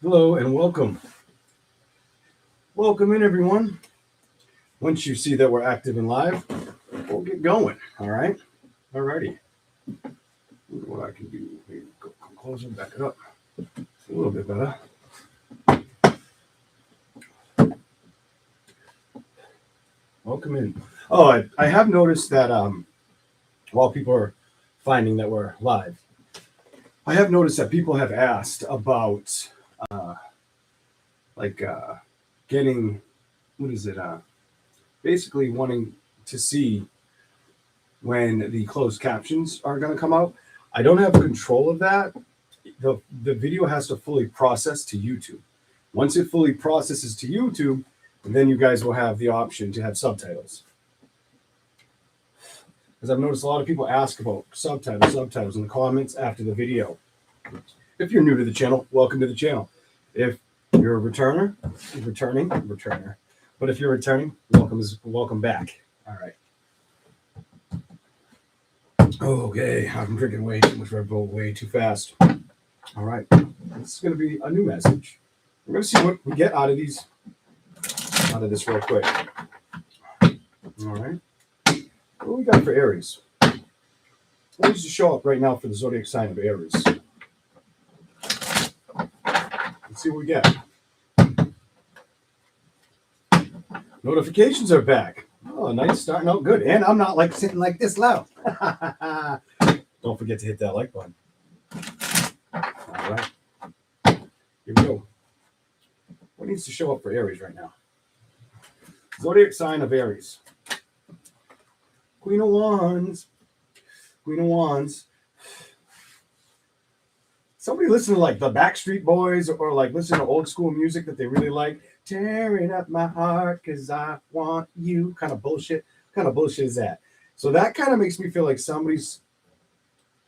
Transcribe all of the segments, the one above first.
Hello and welcome. Welcome in, everyone. Once you see that we're active and live, we'll get going. All right. All righty. What I can do here, go come closer, back it up a little bit better. Welcome in. Oh, I have noticed that while people are finding that we're live, I have noticed that people have asked about uh, like getting what is it? Basically wanting to see when the closed captions are going to come out. I don't have control of that. The video has to fully process to YouTube. Once it fully processes to YouTube, then you guys will have the option to have subtitles. Because I've noticed a lot of people ask about subtitles in the comments after the video. If you're new to the channel, welcome to the channel. If you're a returner. But if you're returning, welcome back. All right. Okay, I'm drinking way too much Red Bull, way too fast. All right, this is going to be a new message. We're going to see what we get out of this real quick. All right, what do we got for Aries? What needs to show up right now for the zodiac sign of Aries? Let's see what we get. Notifications are back. Oh, nice, starting out good. And I'm not like sitting like this loud. Don't forget to hit that like button. All right. Here we go. What needs to show up for Aries right now? Zodiac sign of Aries. Queen of Wands. Queen of Wands. Somebody listen to like the Backstreet Boys or like listen to old school music that they really like. Tearing up my heart because I want you. Kind of bullshit. What kind of bullshit is that? So that kind of makes me feel like somebody's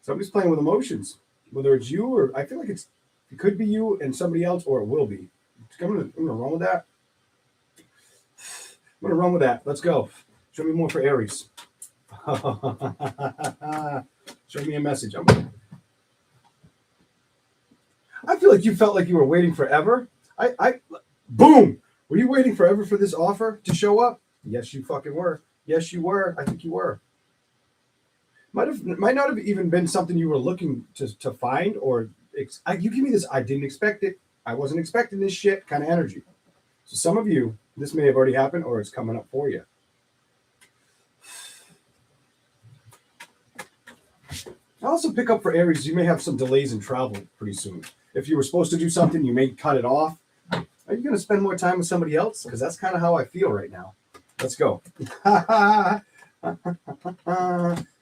playing with emotions. Whether it's you or I feel like it could be you and somebody else, or it will be. I'm gonna run with that. I'm gonna run with that. Let's go. Show me more for Aries. Show me a message. I feel like you felt like you were waiting forever. Boom. Were you waiting forever for this offer to show up? Yes, you fucking were. Yes, you were. I think you were. Might not have even been something you were looking to find, or you give me this. I didn't expect it. I wasn't expecting this shit kind of energy. So some of you, this may have already happened, or it's coming up for you. I also pick up for Aries. You may have some delays in travel pretty soon. If you were supposed to do something, you may cut it off. Are you going to spend more time with somebody else? Because that's kind of how I feel right now. Let's go.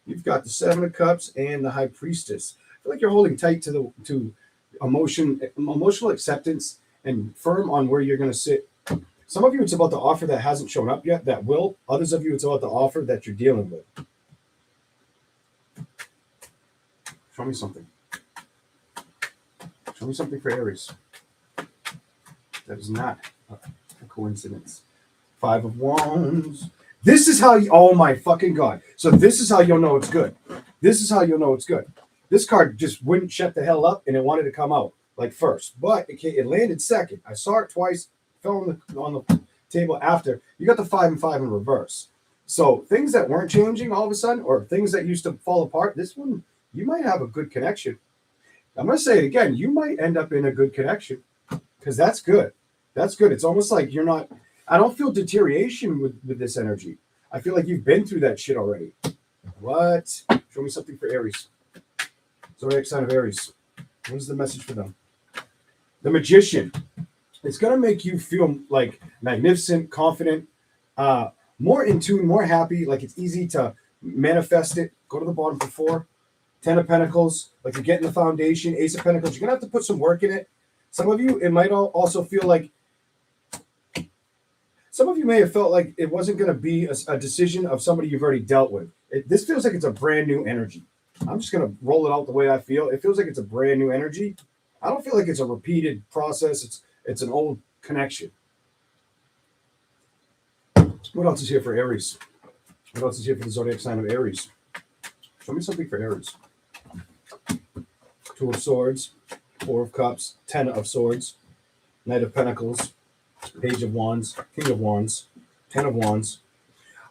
You've got the Seven of Cups and the High Priestess. I feel like you're holding tight to emotional acceptance and firm on where you're going to sit. Some of you, it's about the offer that hasn't shown up yet, that will. Others of you, it's about the offer that you're dealing with. Show me something. Show me something for Aries. That is not a coincidence. Five of Wands. This is how you, oh my fucking God. So this is how you'll know it's good. This is how you'll know it's good. This card just wouldn't shut the hell up and it wanted to come out like first. But it landed second. I saw it twice, fell on the table after. You got the 5 and 5 in reverse. So things that weren't changing all of a sudden, or things that used to fall apart, this one, you might have a good connection. I'm going to say it again. You might end up in a good connection because that's good. That's good. It's almost like you're not, I don't feel deterioration with this energy. I feel like you've been through that shit already. What? Show me something for Aries. Zodiac sign of Aries. What is the message for them? The Magician. It's going to make you feel like magnificent, confident, more in tune, more happy. Like it's easy to manifest it. Go to the bottom for 4. 10 of Pentacles, like you're getting the foundation. Ace of Pentacles, you're going to have to put some work in it. Some of you, it might also feel like, some of you may have felt like it wasn't going to be a decision of somebody you've already dealt with. This feels like it's a brand new energy. I'm just going to roll it out the way I feel. It feels like it's a brand new energy. I don't feel like it's a repeated process. It's an old connection. What else is here for Aries? What else is here for the zodiac sign of Aries? Show me something for Aries. 2 of Swords, 4 of Cups, 10 of Swords. Knight of Pentacles, Page of Wands, King of Wands, Ten of Wands.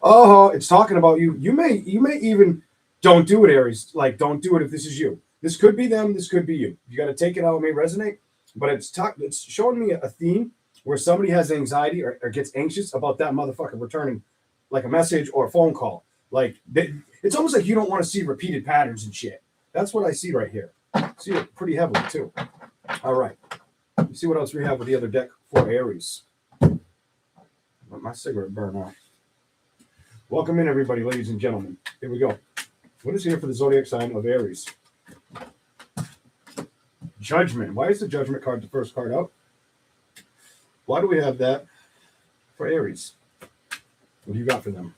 Oh, it's talking about you. You may even don't do it, Aries. Like, don't do it if this is you. This could be them. This could be you. You got to take it how it may resonate. But it's showing me a theme where somebody has anxiety or gets anxious about that motherfucker returning like a message or a phone call. Like, it's almost like you don't want to see repeated patterns and shit. That's what I see right here. I see it pretty heavily too. All right. Let's see what else we have with the other deck for Aries. Let my cigarette burn off. Welcome in, everybody, ladies and gentlemen. Here we go. What is here for the zodiac sign of Aries? Judgment. Why is the Judgment card the first card out? Why do we have that for Aries? What do you got for them?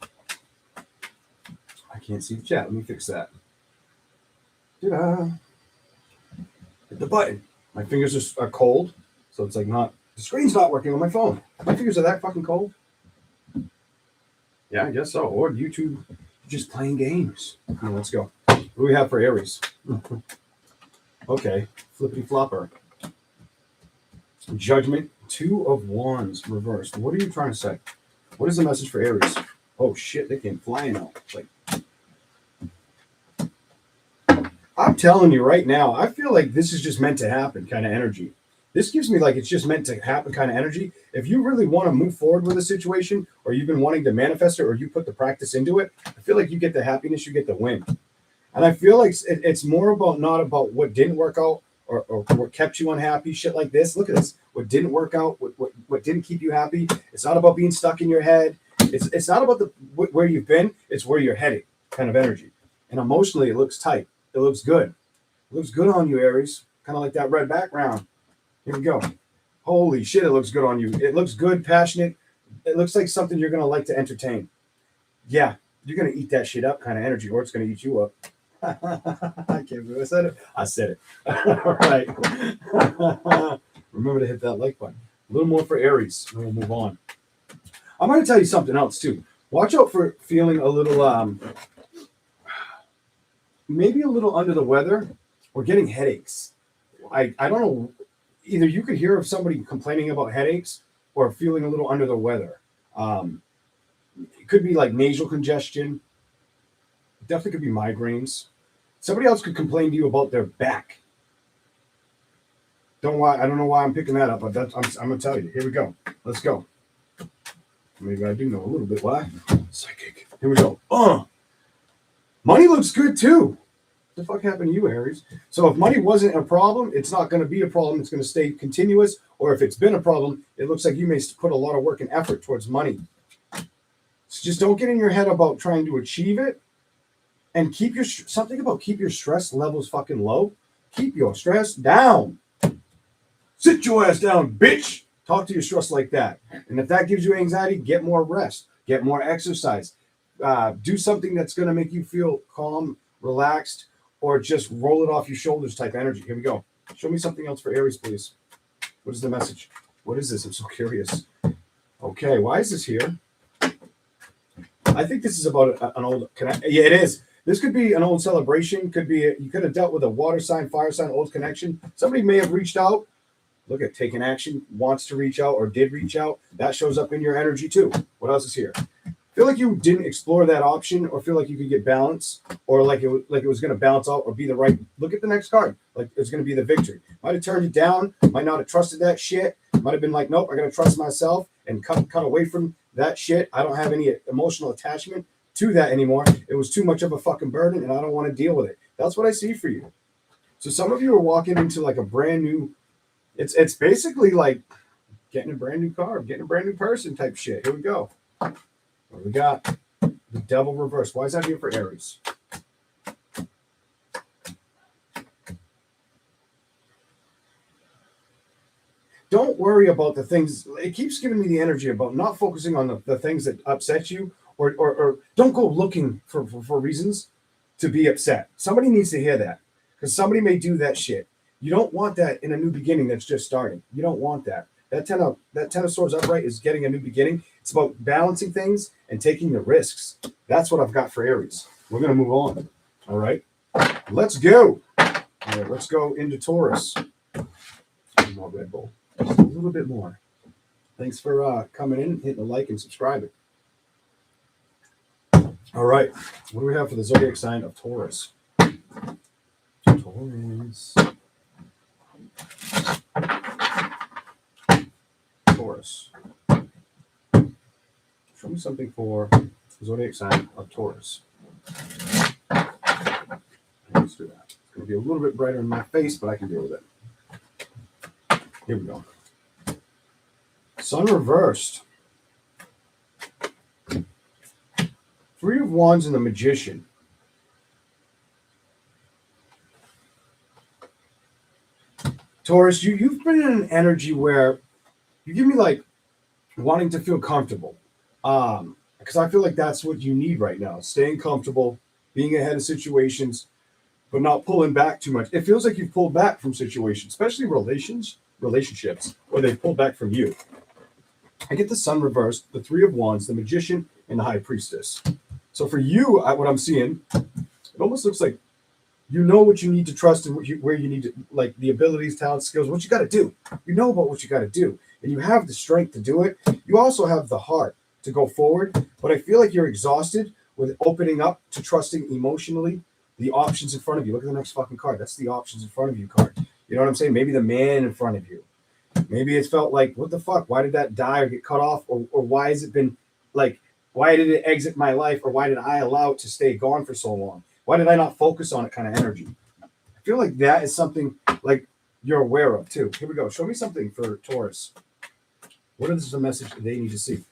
I can't see the chat. Let me fix that. Ta-da. Hit the button. My fingers are cold, so it's like not. The screen's not working on my phone. My fingers are that fucking cold. Yeah, I guess so. Or YouTube just playing games. Right, let's go. What do we have for Aries? Okay, flippity flopper. Judgment, Two of Wands reversed. What are you trying to say? What is the message for Aries? Oh shit, they came flying out. Like, I'm telling you right now, I feel like this is just meant to happen kind of energy. This gives me like it's just meant to happen kind of energy. If you really want to move forward with a situation, or you've been wanting to manifest it, or you put the practice into it, I feel like you get the happiness, you get the win. And I feel like it's more about not about what didn't work out or what kept you unhappy, shit like this. Look at this. What didn't work out, what didn't keep you happy. It's not about being stuck in your head. It's not about where you've been. It's where you're heading kind of energy. And emotionally, it looks tight. It looks good. It looks good on you, Aries. Kind of like that red background. Here we go. Holy shit, it looks good on you. It looks good, passionate. It looks like something you're going to like to entertain. Yeah, you're going to eat that shit up kind of energy, or it's going to eat you up. I can't believe I said it. I said it. All right. Remember to hit that like button. A little more for Aries, and we'll move on. I'm going to tell you something else, too. Watch out for feeling a little, maybe a little under the weather or getting headaches. I don't know. Either you could hear of somebody complaining about headaches or feeling a little under the weather. It could be like nasal congestion. It definitely could be migraines. Somebody else could complain to you about their back. I don't know why I'm picking that up, but I'm going to tell you. Here we go. Let's go. Maybe I do know a little bit why. Psychic. Here we go. Money looks good too. What the fuck happened to you, Aries? So if money wasn't a problem, it's not going to be a problem. It's going to stay continuous. Or if it's been a problem, it looks like you may put a lot of work and effort towards money. So just don't get in your head about trying to achieve it. And keep your stress levels fucking low. Keep your stress down. Sit your ass down, bitch. Talk to your stress like that. And if that gives you anxiety, get more rest. Get more exercise. Do something that's going to make you feel calm, relaxed, or just roll it off your shoulders type energy. Here we go. Show me something else for Aries, please. What is the message? What is this? I'm so curious. Okay, why is this here? I think this is about an old connection. Yeah, it is. This could be an old celebration. Could be you could have dealt with a water sign, fire sign, old connection. Somebody may have reached out. Look at taking action, wants to reach out or did reach out. That shows up in your energy too. What else is here? Feel like you didn't explore that option, or feel like you could get balance, or like it was going to balance out or be the right. Look at the next card. Like it's going to be the victory. Might have turned it down. Might not have trusted that shit. Might have been like, nope, I got to trust myself and cut away from that shit. I don't have any emotional attachment to that anymore. It was too much of a fucking burden, and I don't want to deal with it. That's what I see for you. So some of you are walking into like a brand new. It's basically like getting a brand new car, getting a brand new person type shit. Here we go. What we got? The Devil reverse. Why is that here for Aries? Don't worry about the things. It keeps giving me the energy about not focusing on the things that upset you, or don't go looking for reasons to be upset. Somebody needs to hear that, because somebody may do that shit. You don't want that in a new beginning that's just starting. You don't want that. That ten of swords upright is getting a new beginning. It's about balancing things and taking the risks. That's what I've got for Aries. We're going to move on. All right. Let's go. All right, let's go into Taurus. More Red Bull. Just a little bit more. Thanks for coming in, hitting the like and subscribing. All right. What do we have for the zodiac sign of Taurus? Taurus. Taurus. Show me something for the zodiac sign of Taurus. Let's do that. It's going to be a little bit brighter in my face, but I can deal with it. Here we go. Sun reversed. Three of Wands and the Magician. Taurus, you've been in an energy where you give me like wanting to feel comfortable. Because I feel like that's what you need right now. Staying comfortable, being ahead of situations, but not pulling back too much. It feels like you've pulled back from situations, especially relationships, where they've pulled back from you. I get the Sun reversed, the Three of Wands, the Magician, and the High Priestess. So for you, what I'm seeing, it almost looks like you know what you need to trust and where you need to, like the abilities, talents, skills, what you got to do. You know about what you got to do, and you have the strength to do it. You also have the heart to go forward, but I feel like you're exhausted with opening up to trusting emotionally the options in front of you. Look at the next fucking card. That's the options in front of you card. You know what I'm saying? Maybe the man in front of you. Maybe it's felt like, what the fuck? Why did that die or get cut off? Or why has it been like, why did it exit my life? Or why did I allow it to stay gone for so long? Why did I not focus on it kind of energy? I feel like that is something like you're aware of too. Here we go. Show me something for Taurus. What is the message they need to see?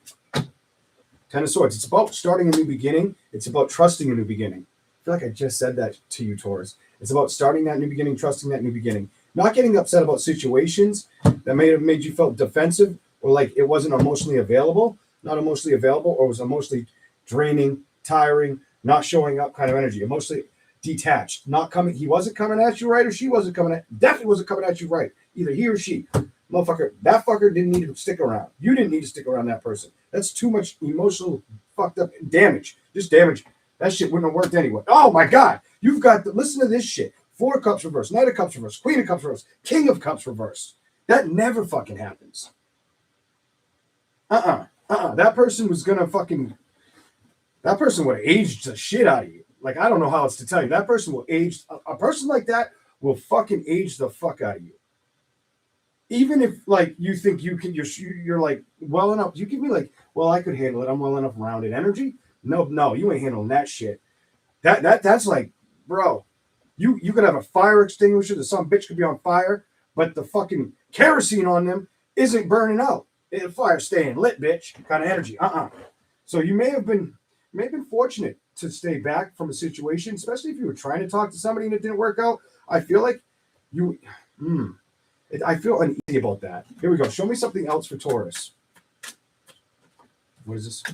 Ten of Swords. It's about starting a new beginning. It's about trusting a new beginning. I feel like I just said that to you, Taurus. It's about starting that new beginning, trusting that new beginning. Not getting upset about situations that may have made you felt defensive or like it wasn't emotionally available, not emotionally available, or was emotionally draining, tiring, not showing up kind of energy, emotionally detached, not coming. He wasn't coming at you right, or she wasn't coming at, definitely wasn't coming at you right. Either he or she. Motherfucker, that fucker didn't need to stick around. You didn't need to stick around that person. That's too much emotional fucked up damage. Just damage. That shit wouldn't have worked anyway. Oh my God. You've got to listen to this shit. Four of Cups reversed, Knight of Cups reversed, Queen of Cups reversed, King of Cups reversed. That never fucking happens. That person was gonna fucking, that person would have aged the shit out of you. Like, I don't know how else to tell you. That person will age, a person like that will fucking age the fuck out of you. Even if like you think you can, you're like well enough. You can be like, well, I could handle it. I'm well enough rounded energy. No, you ain't handling that shit. That's like, bro, you could have a fire extinguisher that some bitch could be on fire, but the fucking kerosene on them isn't burning out. The fire staying lit, bitch. Kind of energy. So you may have been fortunate to stay back from a situation, especially if you were trying to talk to somebody and it didn't work out. I feel like you. I feel uneasy about that. Here we go. Show me something else for Taurus. What is this?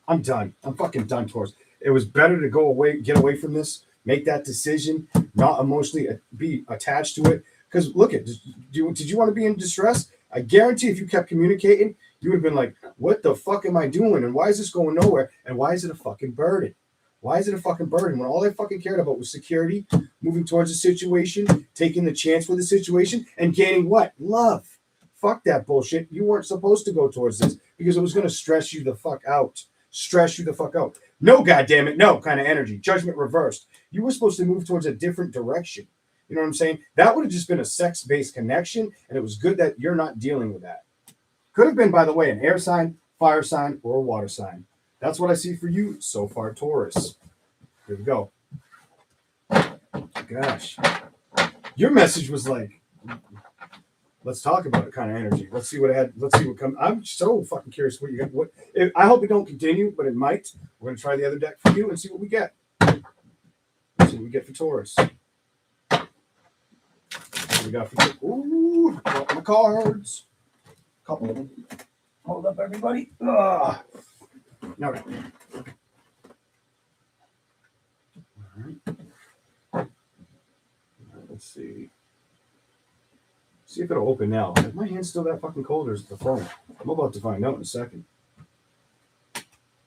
I'm done. I'm fucking done, Taurus. It was better to go away, get away from this, make that decision, not emotionally be attached to it. Because look at, did you want to be in distress? I guarantee if you kept communicating, you would have been like, what the fuck am I doing? And why is this going nowhere? And why is it a fucking burden? Why is it a fucking burden when all I fucking cared about was security, moving towards a situation, taking the chance with the situation, and gaining what? Love. Fuck that bullshit. You weren't supposed to go towards this because it was going to stress you the fuck out. Stress you the fuck out. No, goddammit, no kind of energy. Judgment reversed. You were supposed to move towards a different direction. You know what I'm saying? That would have just been a sex-based connection, and it was good that you're not dealing with that. Could have been, by the way, an air sign, fire sign, or a water sign. That's what I see for you so far, Taurus. Here we go. Gosh. Your message was like, let's talk about it kind of energy. Let's see what it had. Let's see what comes. I'm so fucking curious what you got. I hope it don't continue, but it might. We're going to try the other deck for you and see what we get. Let's see what we get for Taurus. What we got for you? Ooh, got my cards. Couple of them. Hold up, everybody. All right. Let's see. See if it'll open now. Is my hand still that fucking cold or is it the phone? I'm about to find out in a second.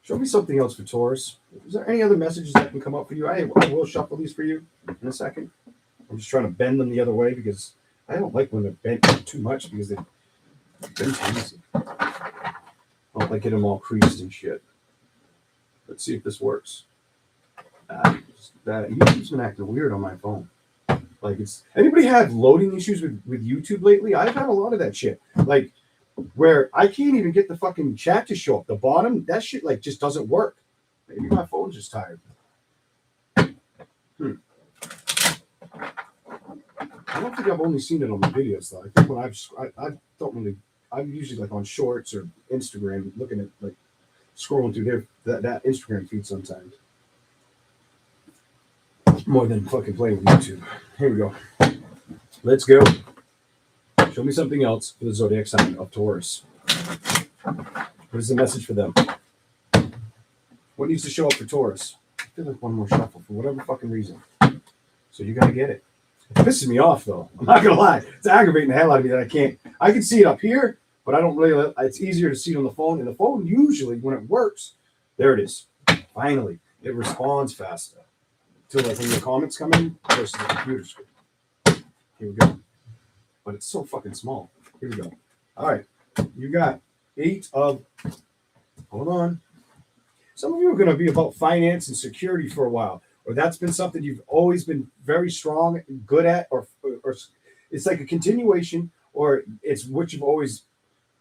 Show me something else for Taurus. Is there any other messages that can come up for you? I will shuffle these for you in a second. I'm just trying to bend them the other way because I don't like when they're bent too much because Been easy. I don't like get them all creased and shit. Let's see if this works. YouTube's been acting weird on my phone. Like, it's anybody had loading issues with YouTube lately? I've had a lot of that shit. Like, where I can't even get the fucking chat to show up. The bottom, that shit like just doesn't work. Maybe my phone's just tired. I don't think I've only seen it on the videos though. I think when I don't really. I'm usually like on Shorts or Instagram, looking at like scrolling through that Instagram feed sometimes. More than fucking playing with YouTube. Here we go. Let's go. Show me something else for the zodiac sign of Taurus. What is the message for them? What needs to show up for Taurus? I feel like one more shuffle for whatever fucking reason. So you gotta get it. It pisses me off though. I'm not gonna lie. It's aggravating the hell out of me that I can't. I can see it up here, but I don't really. It's easier to see it on the phone. And the phone usually, when it works, there it is. Finally, it responds faster. Till like when your comments come in versus the computer screen. Here we go. But it's so fucking small. Here we go. All right. You got 8 of. Hold on. Some of you are going to be about finance and security for a while, or that's been something you've always been very strong and good at, or it's like a continuation, or it's what you've always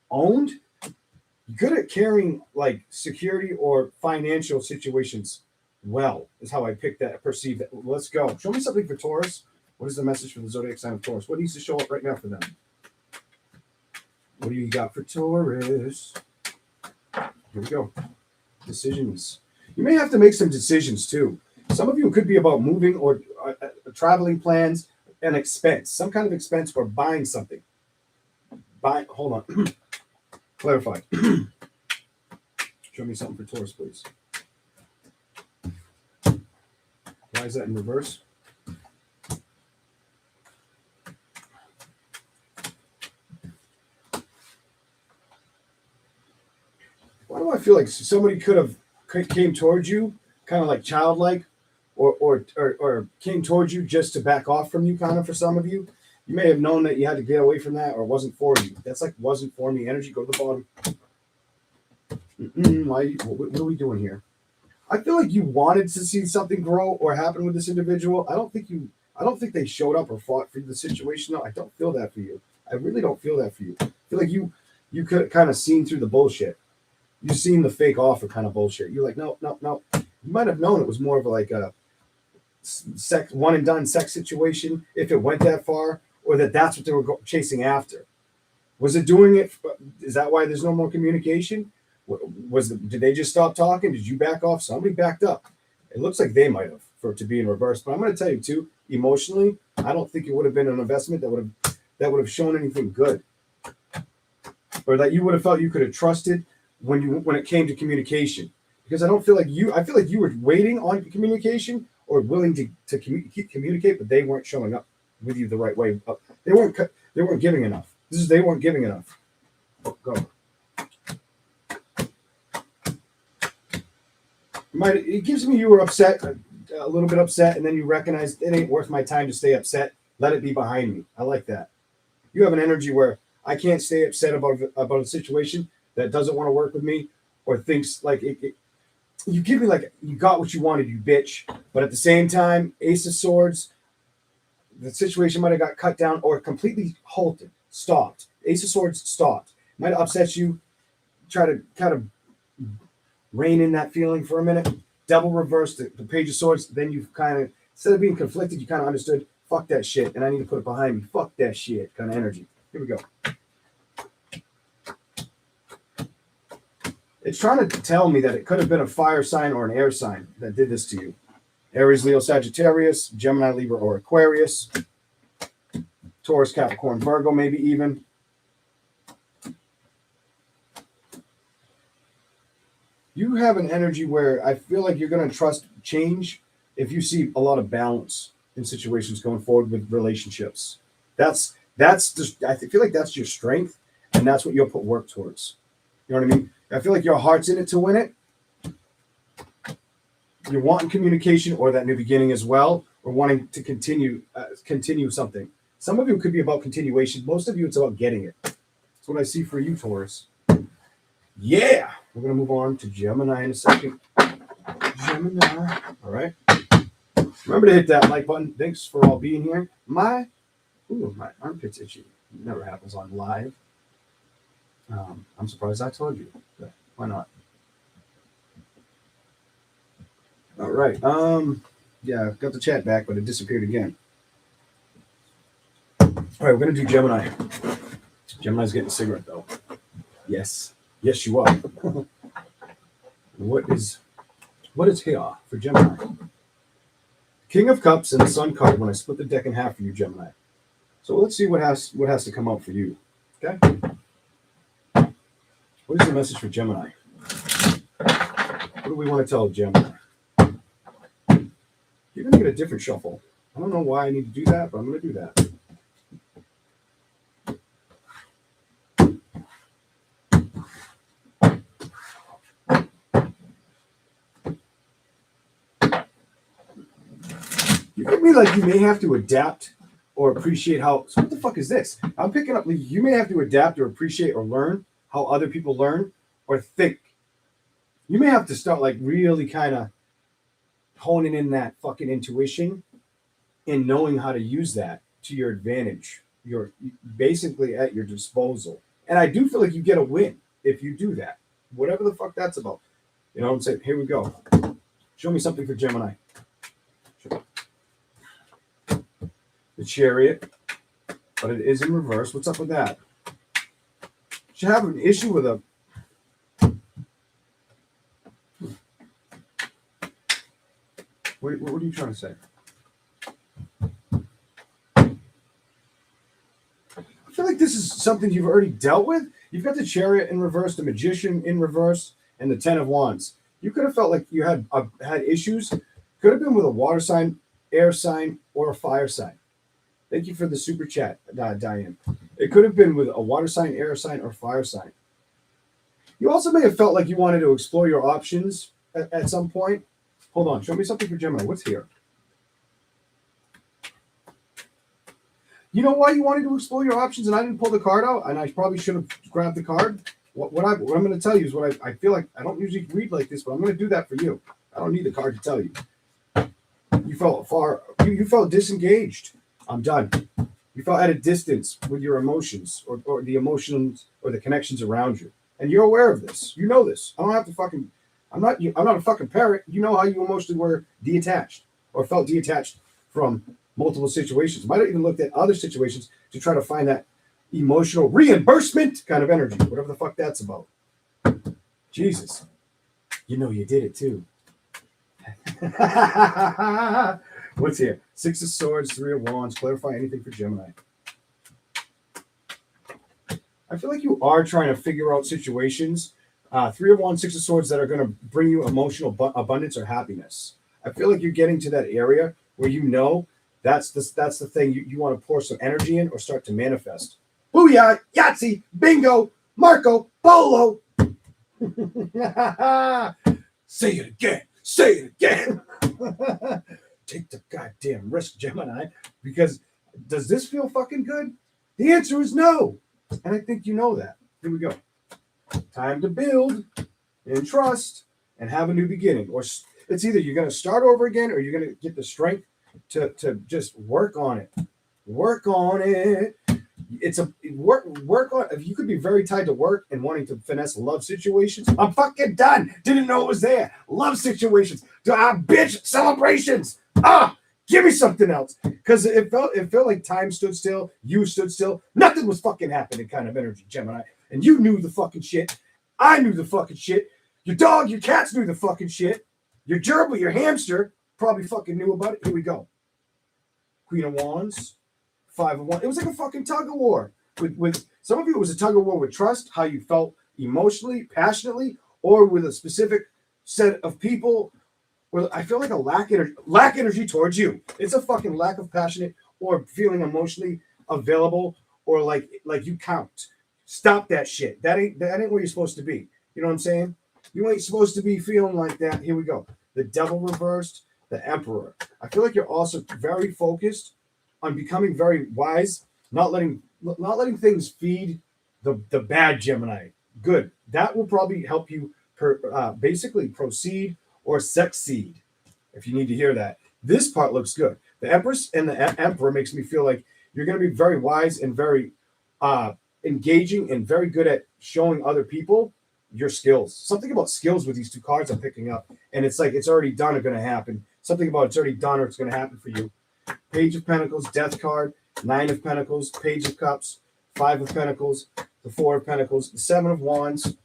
owned. You're good at carrying like security or financial situations well, is how I perceive that. Let's go. Show me something for Taurus. What is the message for the zodiac sign of Taurus? What needs to show up right now for them? What do you got for Taurus? Here we go. Decisions. You may have to make some decisions too. Some of you could be about moving or traveling plans, an expense, some kind of expense, or buying something. Hold on. Clarify. Show me something for Taurus, please. Why is that in reverse? Why do I feel like somebody came towards you, kind of like childlike, or came towards you just to back off from you, kind of for some of you? You may have known that you had to get away from that, or it wasn't for you. That's like wasn't for me energy. Go to the bottom. What are we doing here? I feel like you wanted to see something grow or happen with this individual. I don't think they showed up or fought for the situation. No, I don't feel that for you. I really don't feel that for you. I feel like you could kind of seen through the bullshit. You've seen the fake offer kind of bullshit. You're like, no. You might have known it was more of like a sex one and done sex situation if it went that far, or that's what they were chasing after. Was it doing it? Is that why there's no more communication? Did they just stop talking? Did you back off? Somebody backed up. It looks like they might have for it to be in reverse. But I'm going to tell you too, emotionally, I don't think it would have been an investment that would have shown anything good, or that you would have felt you could have trusted when it came to communication. Because I feel like you were waiting on communication or willing to communicate, but they weren't showing up with you the right way. They weren't giving enough. They weren't giving enough. Go. It gives me you were upset, a little bit upset, and then you recognize it ain't worth my time to stay upset. Let it be behind me. I like that. You have an energy where I can't stay upset about a situation that doesn't want to work with me, or thinks like it. You give me like you got what you wanted, you bitch. But at the same time, Ace of Swords, the situation might have got cut down or completely halted, stopped. Ace of Swords stopped. Might have upset you. Try to kind of rein in that feeling for a minute. Double reverse the Page of Swords. Then you kind of, instead of being conflicted, you kind of understood, fuck that shit, and I need to put it behind me. Fuck that shit kind of energy. Here we go. It's trying to tell me that it could have been a fire sign or an air sign that did this to you. Aries, Leo, Sagittarius, Gemini, Libra, or Aquarius. Taurus, Capricorn, Virgo, maybe even. You have an energy where I feel like you're going to trust change if you see a lot of balance in situations going forward with relationships. That's just, I feel like that's your strength, and that's what you'll put work towards. You know what I mean? I feel like your heart's in it to win it. You're wanting communication or that new beginning as well, or wanting to continue something. Some of you could be about continuation. Most of you, it's about getting it. That's what I see for you, Taurus. Yeah. We're going to move on to Gemini in a second. Gemini. All right. Remember to hit that like button. Thanks for all being here. My armpit's itchy. It never happens on live. I'm surprised I told you. But why not? All right. Yeah, I've got the chat back, but it disappeared again. All right, we're gonna do Gemini. Gemini's getting a cigarette though. Yes, you are. What is here for Gemini? King of Cups and the Sun card when I split the deck in half for you, Gemini. So let's see what has to come out for you. Okay. What is the message for Gemini? What do we want to tell Gemini? You're gonna get a different shuffle. I don't know why I need to do that, but I'm gonna do that. You get me like you may have to adapt or appreciate how. So what the fuck is this? I'm picking up. You may have to adapt or appreciate or learn how other people learn or think. You may have to start like really kind of honing in that fucking intuition and knowing how to use that to your advantage. You're basically at your disposal. And I do feel like you get a win if you do that. Whatever the fuck that's about. You know what I'm saying? Here we go. Show me something for Gemini. The Chariot, but it is in reverse. What's up with that? Should have an issue with a. What are you trying to say? I feel like this is something you've already dealt with. You've got the Chariot in reverse, the Magician in reverse, and the Ten of Wands. You could have felt like you had issues. Could have been with a water sign, air sign, or a fire sign. Thank you for the super chat, Diane. It could have been with a water sign, air sign, or fire sign. You also may have felt like you wanted to explore your options at some point. Hold on. Show me something for Gemini. What's here? You know why you wanted to explore your options and I didn't pull the card out? And I probably should have grabbed the card. What I'm going to tell you is what I feel like. I don't usually read like this, but I'm going to do that for you. I don't need the card to tell you. You felt you felt disengaged. I'm done. You felt at a distance with your emotions or the emotions or the connections around you. And you're aware of this. You know this. I don't have to fucking, I'm not a fucking parrot. You know how you emotionally were detached or felt detached from multiple situations. Might have even looked at other situations to try to find that emotional reimbursement kind of energy, whatever the fuck that's about. Jesus. You know you did it too. What's here? Six of Swords, Three of Wands. Clarify anything for Gemini. I feel like you are trying to figure out situations. Three of Wands, Six of Swords that are going to bring you emotional abundance or happiness. I feel like you're getting to that area where you know that's the thing you want to pour some energy in or start to manifest. Booyah! Yahtzee! Bingo! Marco! Polo! Say it again! Say it again! Take the goddamn risk, Gemini, because does this feel fucking good? The answer is no. And I think you know that. Here we go. Time to build and trust and have a new beginning. Or it's either you're going to start over again or you're going to get the strength to just work on it. Work on it. It's a work on. If you could be very tied to work and wanting to finesse love situations, I'm fucking done. Didn't know it was there. Love situations, bitch celebrations. Give me something else, because it felt like time stood still. You stood still. Nothing was fucking happening. Kind of energy, Gemini, and you knew the fucking shit. I knew the fucking shit. Your dog, your cats knew the fucking shit. Your gerbil, your hamster probably fucking knew about it. Here we go. Queen of Wands. Five of Wands. It was like a fucking tug of war. With some of you, it was a tug of war with trust, how you felt emotionally, passionately, or with a specific set of people. Where I feel like a lack energy towards you. It's a fucking lack of passionate or feeling emotionally available or like you count. Stop that shit. That ain't where you're supposed to be. You know what I'm saying? You ain't supposed to be feeling like that. Here we go. The Devil reversed, the Emperor. I feel like you're also very focused on becoming very wise, not letting things feed the bad Gemini. Good. That will probably help you basically proceed or succeed if you need to hear that. This part looks good. The Empress and the Emperor makes me feel like you're going to be very wise and very engaging and very good at showing other people your skills. Something about skills with these two cards I'm picking up, and it's like it's already done or going to happen. Something about it's already done or it's going to happen for you. Page of Pentacles, Death card, Nine of Pentacles, Page of Cups, Five of Pentacles, the Four of Pentacles, the Seven of Wands,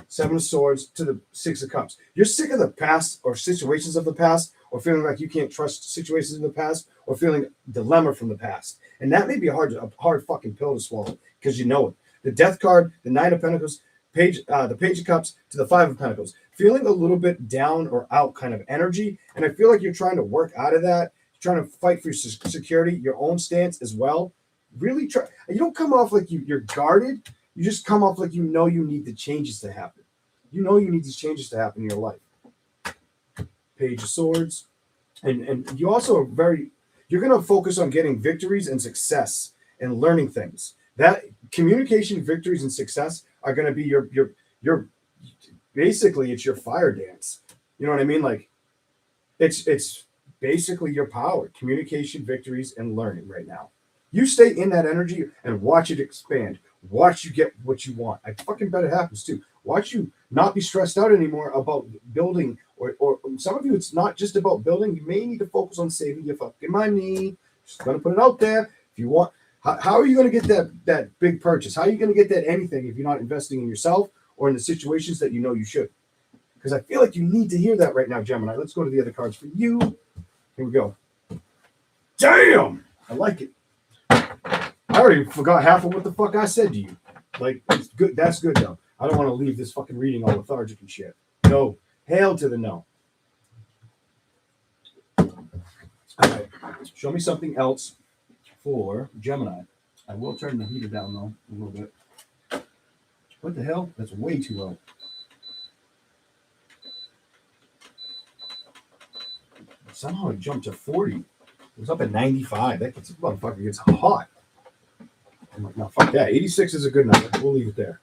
Seven of Swords to the Six of Cups. You're sick of the past or situations of the past, or feeling like you can't trust situations in the past, or feeling dilemma from the past. And that may be a hard fucking pill to swallow because you know it. The Death card, the Nine of Pentacles, the Page of Cups to the Five of Pentacles. Feeling a little bit down or out kind of energy. And I feel like you're trying to work out of that, trying to fight for your security, your own stance as well. Really try. You don't come off like you're guarded. You just come off like you know you need the changes to happen. You know you need these changes to happen in your life. Page of Swords. And you also are you're going to focus on getting victories and success and learning things. That communication, victories, and success are going to be your basically it's your fire dance. You know what I mean? Like it's basically your power, communication, victories, and learning right now. You stay in that energy and watch it expand. Watch you get what you want. I fucking bet it happens too. Watch you not be stressed out anymore about building, or some of you, it's not just about building. You may need to focus on saving your fucking money. Just gonna put it out there. If you want, how are you gonna get that big purchase? How are you gonna get that anything if you're not investing in yourself or in the situations that you know you should? Because I feel like you need to hear that right now, Gemini. Let's go to the other cards for you. Here we go. Damn! I like it. I already forgot half of what the fuck I said to you. Like, it's good. That's good, though. I don't want to leave this fucking reading all lethargic and shit. No. Hail to the no. All right. Show me something else for Gemini. I will turn the heater down, though, a little bit. What the hell? That's way too low. Somehow it jumped to 40. It was up at 95. That motherfucker gets hot. I'm like, no, fuck that. 86 is a good number. We'll leave it there.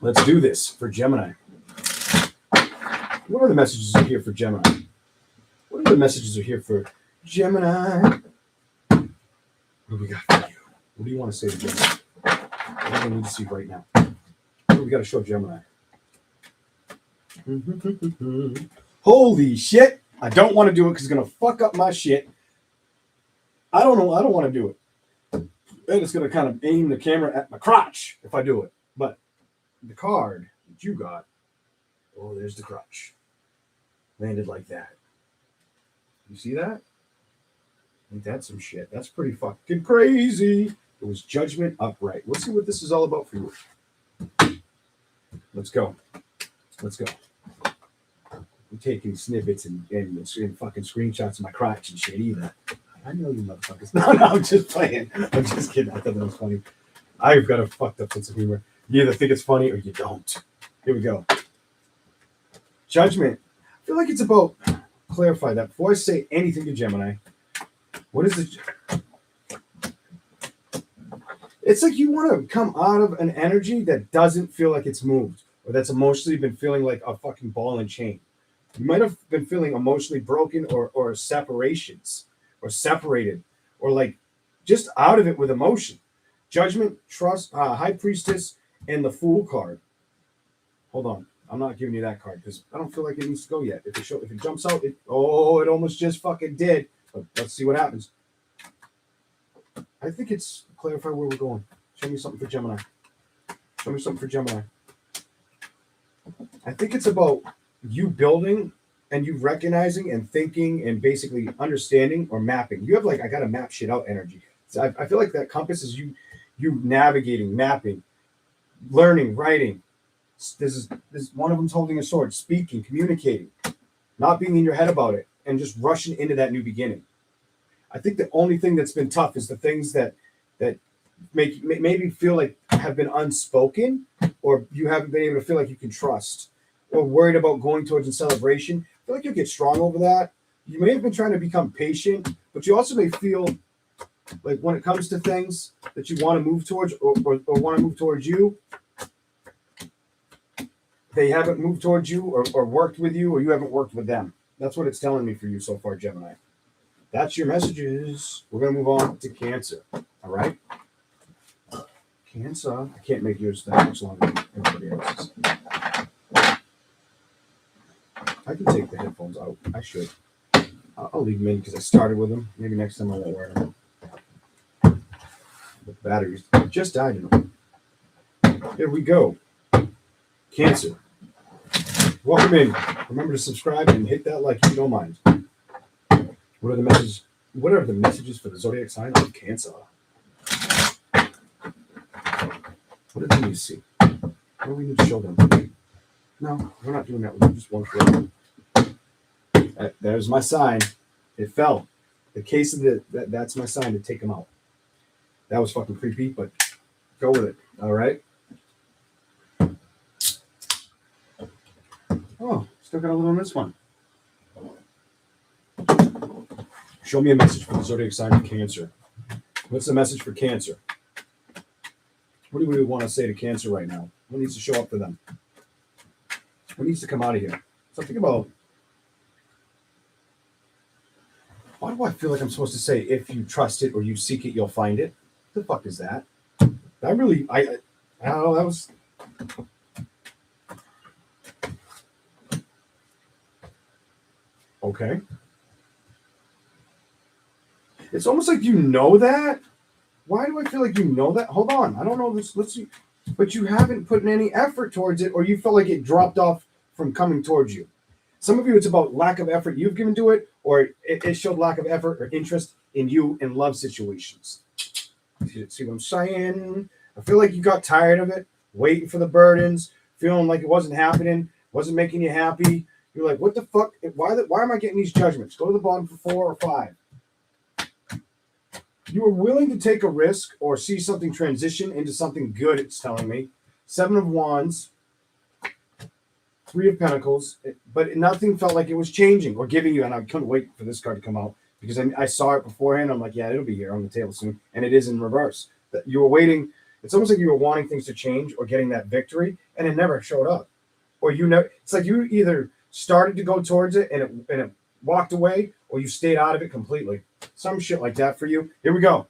Let's do this for Gemini. What are the messages are here for Gemini? What are the messages are here for Gemini? What do we got for you? What do you want to say to Gemini? What do I need to see right now? What do we got to show Gemini? Holy shit. I don't want to do it because it's going to fuck up my shit. I don't know. I don't want to do it. And it's going to kind of aim the camera at my crotch if I do it. But the card that you got, oh, there's the crotch. Landed like that. You see that? Ain't that some shit? That's pretty fucking crazy. It was Judgment upright. Let's see what this is all about for you. Let's go. Let's go. I'm taking snippets and fucking screenshots of my crotch and shit either. I know you motherfuckers. No, I'm just playing. I'm just kidding. I thought that was funny. I've got a fucked up sense of humor. You either think it's funny or you don't. Here we go. Judgment. I feel like it's about, clarify that before I say anything to Gemini. What is it? It's like you want to come out of an energy that doesn't feel like it's moved, or that's emotionally been feeling like a fucking ball and chain. You might have been feeling emotionally broken or separations or separated or like just out of it with emotion. Judgment, Trust, High Priestess, and the Fool card. Hold on. I'm not giving you that card because I don't feel like it needs to go yet. If it jumps out, it almost just fucking did. But let's see what happens. I think it's clarify where we're going. Show me something for Gemini. Show me something for Gemini. I think it's about you building and you recognizing and thinking and basically understanding or mapping. You have like, I got to map shit out energy. So I feel like that compass is you navigating, mapping, learning, writing. This one of them's holding a sword, speaking, communicating, not being in your head about it and just rushing into that new beginning. I think the only thing that's been tough is the things that maybe feel like have been unspoken, or you haven't been able to feel like you can trust, or worried about going towards a celebration. I feel like you'll get strong over that. You may have been trying to become patient, but you also may feel Like when it comes to things that you want to move towards or want to move towards you, they haven't moved towards you or worked with you, or you haven't worked with them. That's what it's telling me for you so far, Gemini. That's your messages. We're going to move on to Cancer. All right? Cancer. I can't make yours that much longer than everybody else's. I can take the headphones out. I should. I'll leave them in because I started with them. Maybe next time I won't wear them. The batteries just died in them. Here we go. Cancer. Welcome in. Remember to subscribe and hit that like if you don't mind. What are the messages? What are the messages for the zodiac sign of Cancer? What did you see? What do we need to show them? No, we're not doing that. We're just one for there's my sign. It fell. The case of that's my sign to take them out. That was fucking creepy, but go with it. All right. Oh, still got a little on this one. Show me a message for the zodiac sign of Cancer. What's the message for Cancer? What do we want to say to Cancer right now? What needs to show up for them? What needs to come out of here? Something about. Why do I feel like I'm supposed to say if you trust it or you seek it, you'll find it? What the fuck is that? I don't know. That was. Okay. It's almost like you know that. Why do I feel like you know that? Hold on. I don't know this. Let's see. But you haven't put in any effort towards it, or you felt like it dropped off from coming towards you. Some of you, it's about lack of effort you've given to it, or it showed lack of effort or interest in you in love situations. See what I'm saying? I feel like you got tired of it, waiting for the burdens, feeling like it wasn't happening, wasn't making you happy. You're like, what the fuck? Why am I getting these judgments? Go to the bottom for 4 or 5. You were willing to take a risk or see something transition into something good, it's telling me. 7 of Wands, 3 of Pentacles, but nothing felt like it was changing or giving you, and I couldn't wait for this card to come out because I saw it beforehand. I'm like, yeah, it'll be here on the table soon, and it is in reverse. That you were waiting. It's almost like you were wanting things to change or getting that victory, and it never showed up. Or you know, it's like you either started to go towards it and it walked away, or you stayed out of it completely. Some shit like that for you. Here we go.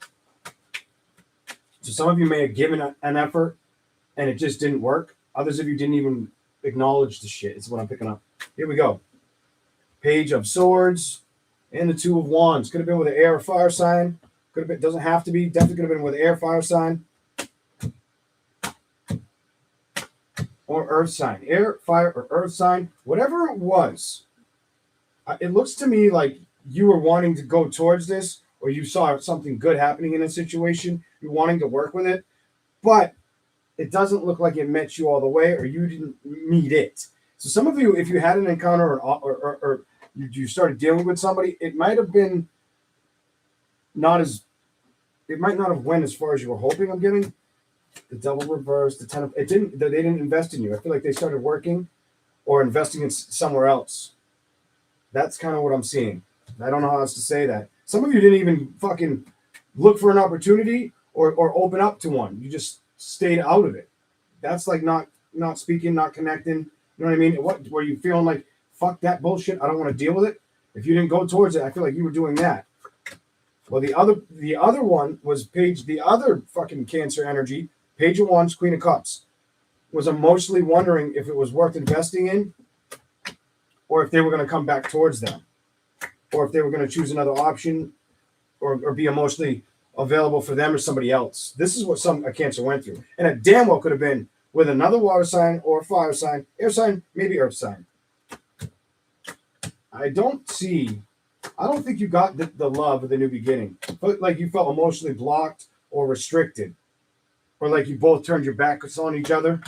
So some of you may have given an effort and it just didn't work. Others of you didn't even acknowledge the shit. It's what I'm picking up. Here we go. Page of Swords and the 2 of Wands. Could have been with an air or fire sign. Could have been, doesn't have to be. Definitely could have been with an air, fire sign. Or earth sign. Air, fire, or earth sign. Whatever it was. It looks to me like you were wanting to go towards this, or you saw something good happening in a situation. You're wanting to work with it, but it doesn't look like it met you all the way, or you didn't meet it. So some of you, if you had an encounter or you started dealing with somebody, it might have been it might not have went as far as you were hoping. I'm getting the double reverse, the 10 of, they didn't invest in you. I feel like they started working or investing in somewhere else. That's kind of what I'm seeing. I don't know how else to say that. Some of you didn't even fucking look for an opportunity or open up to one. You just stayed out of it. That's like not speaking, not connecting. You know what I mean? What were you feeling like, fuck that bullshit, I don't want to deal with it? If you didn't go towards it, I feel like you were doing that. Well, the other one was the other fucking Cancer energy, Page of Wands, Queen of Cups, was emotionally wondering if it was worth investing in, or if they were going to come back towards them, or if they were going to choose another option, or be emotionally available for them or somebody else. This is what a Cancer went through. And it damn well could have been with another water sign or fire sign, air sign, maybe earth sign. I don't think you got the love of the new beginning, but like you felt emotionally blocked or restricted, or like you both turned your backs on each other,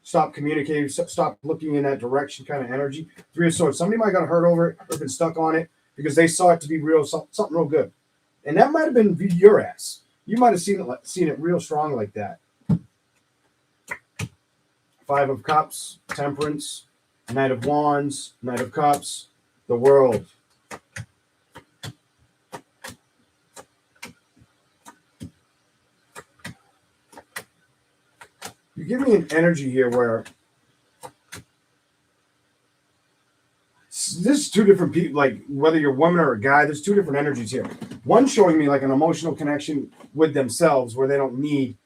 stopped communicating, stopped looking in that direction kind of energy. 3 of Swords. Somebody might have got hurt over it or been stuck on it because they saw it to be real, something real good. And that might have been your ass. You might have seen it real strong like that. 5 of Cups, Temperance, Knight of Wands, Knight of Cups, the World. You give me an energy here where this is two different people, like whether you're a woman or a guy, there's two different energies here. One showing me like an emotional connection with themselves where they don't need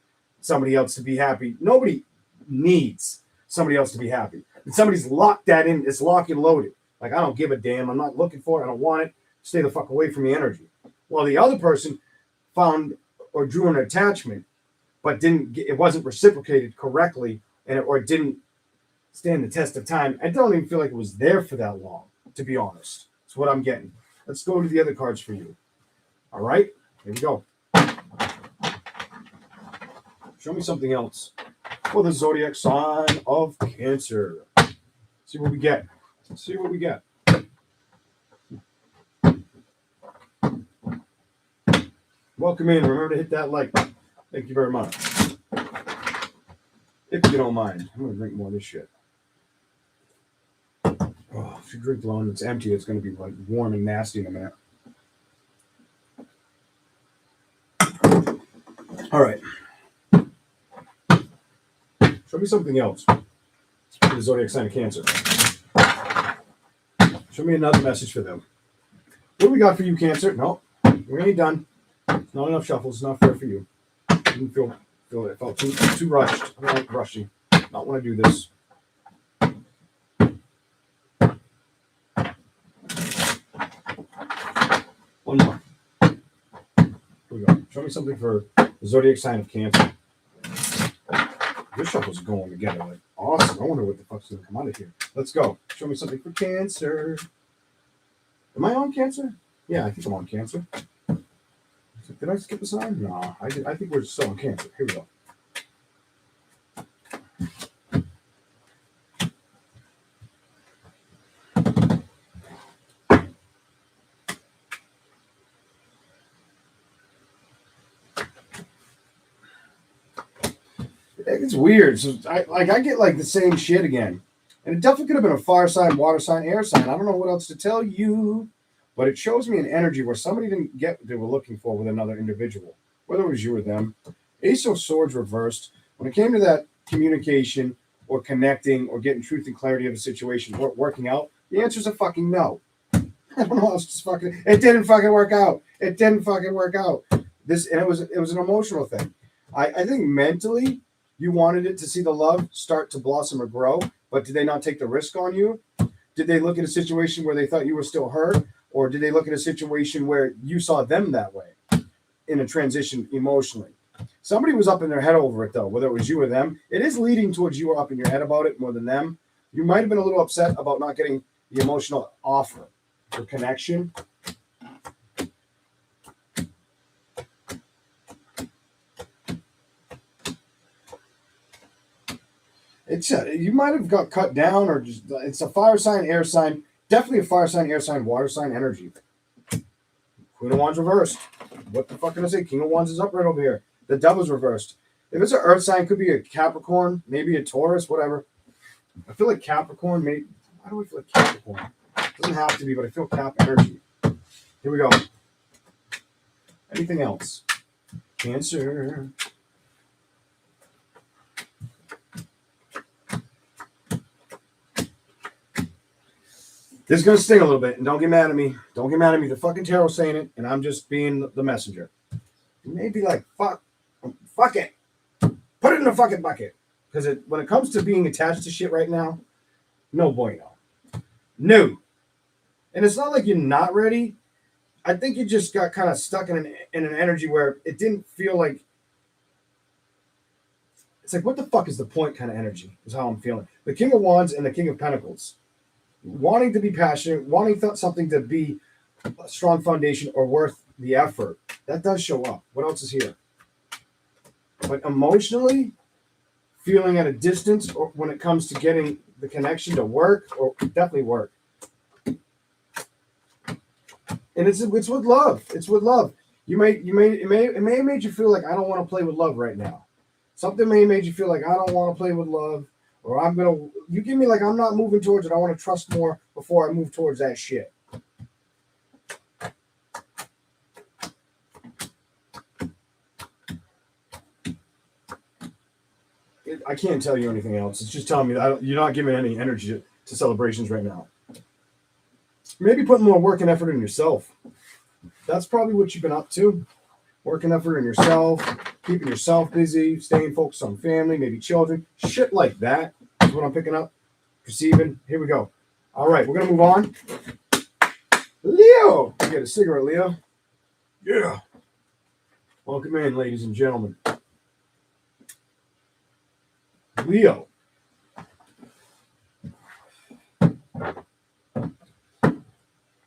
somebody else to be happy. Nobody needs somebody else to be happy. And somebody's locked that in, it's lock and loaded. Like, I don't give a damn. I'm not looking for it. I don't want it. Stay the fuck away from the energy. While the other person found or drew an attachment, but it wasn't reciprocated correctly, or it didn't stand the test of time. I don't even feel like it was there for that long, to be honest. That's what I'm getting. Let's go to the other cards for you. All right, here we go. Show me something else for the zodiac sign of Cancer. See what we get. See what we get. Welcome in. Remember to hit that like. Thank you very much. If you don't mind, I'm going to drink more of this shit. Oh, if you drink alone and it's empty, it's going to be like warm and nasty in a minute. All right. Show me something else for the zodiac sign of Cancer. Show me another message for them. What do we got for you, Cancer? No, we ain't done. Not enough shuffles. It's not fair for you. Didn't feel it. It felt too rushed. I don't like rushing. Not want to do this. One more. Here we go. Show me something for the zodiac sign of Cancer. This shuffle's going together like awesome. I wonder what the fuck's gonna come out of here. Let's go. Show me something for Cancer. Am I on Cancer? Yeah, I think I'm on Cancer. Did I skip a sign? No, I think we're still on Cancer. Here we go. It's weird. So I get like the same shit again. And it definitely could have been a fire sign, water sign, air sign. I don't know what else to tell you. But it shows me an energy where somebody didn't get what they were looking for with another individual, whether it was you or them. Ace of Swords reversed. When it came to that communication or connecting or getting truth and clarity of a situation or working out, the answer is a fucking no. I don't know how else to fucking. It didn't fucking work out. It didn't fucking work out. It was an emotional thing. I think mentally you wanted it to see the love start to blossom or grow, but did they not take the risk on you? Did they look at a situation where they thought you were still hurt? Or did they look at a situation where you saw them that way in a transition emotionally? Somebody was up in their head over it, though, whether it was you or them. It is leading towards you were up in your head about it more than them. You might have been a little upset about not getting the emotional offer or connection. You might have got cut down, or just it's a fire sign, air sign. Definitely a fire sign, air sign, water sign energy. Queen of Wands reversed. What the fuck can I say? King of Wands is up right over here. The Devil's reversed. If it's an earth sign, could be a Capricorn, maybe a Taurus, whatever. I feel like Capricorn, maybe. Why do I feel like Capricorn? It doesn't have to be, but I feel Cap energy. Here we go. Anything else? Cancer. This is going to sting a little bit, and don't get mad at me. Don't get mad at me. The fucking tarot's saying it, and I'm just being the messenger. You may be like, fuck it. Put it in the fucking bucket. Because when it comes to being attached to shit right now, no bueno. No. And it's not like you're not ready. I think you just got kind of stuck in an energy where it didn't feel like... It's like, what the fuck is the point kind of energy is how I'm feeling. The King of Wands and the King of Pentacles. Wanting to be passionate, wanting something to be a strong foundation or worth the effort. That does show up. What else is here? But emotionally, feeling at a distance or when it comes to getting the connection to work, or definitely work. And it's with love. It's with love. It may have made you feel like I don't want to play with love right now. Something may have made you feel like I don't want to play with love. Or you give me like I'm not moving towards it. I want to trust more before I move towards that shit. I can't tell you anything else. It's just telling me that you're not giving any energy to celebrations right now. Maybe putting more work and effort in yourself. That's probably what you've been up to. Working effort in yourself, keeping yourself busy, staying focused on family, maybe children. Shit like that is what I'm picking up, perceiving. Here we go. All right, we're going to move on. Leo! You get a cigarette, Leo. Yeah. Welcome in, ladies and gentlemen. Leo. Here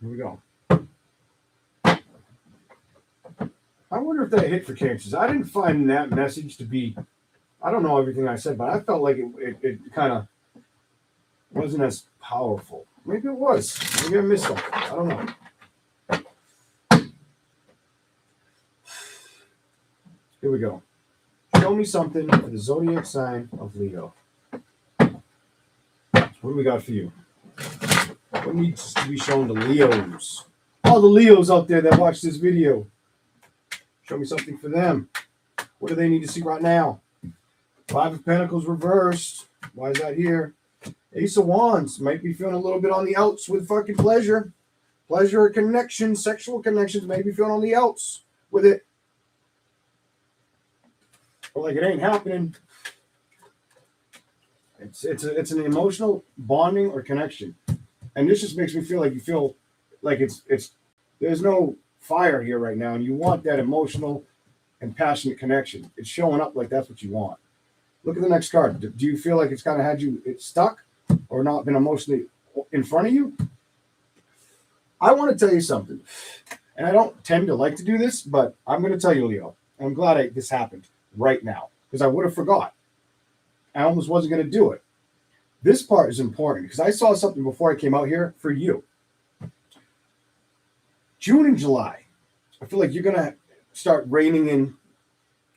we go. I wonder if that hit for cancers. I didn't find that message to be, I don't know everything I said, but I felt like it kind of wasn't as powerful. Maybe it was. Maybe I missed something. I don't know. Here we go. Show me something for the zodiac sign of Leo. What do we got for you? What needs to be shown to Leos? All the Leos out there that watch this video. Show me something for them. What do they need to see right now? Five of Pentacles reversed. Why is that here? Ace of Wands. Might be feeling a little bit on the outs with fucking pleasure. Pleasure or connection, sexual connections. Maybe feeling on the outs with it. But like it ain't happening. It's an emotional bonding or connection. And this just makes me feel like you feel like it's there's no fire here right now, and you want that emotional and passionate connection. It's showing up like that's what you want. Look at the next card. Do you feel like it's kind of had you stuck or not been emotionally in front of you? I want to tell you something, and I don't tend to like to do this, but I'm going to tell you, Leo. I'm glad this happened right now because I would have forgot. I almost wasn't going to do it. This part is important because I saw something before I came out here for you. June and July, I feel like you're going to start reining in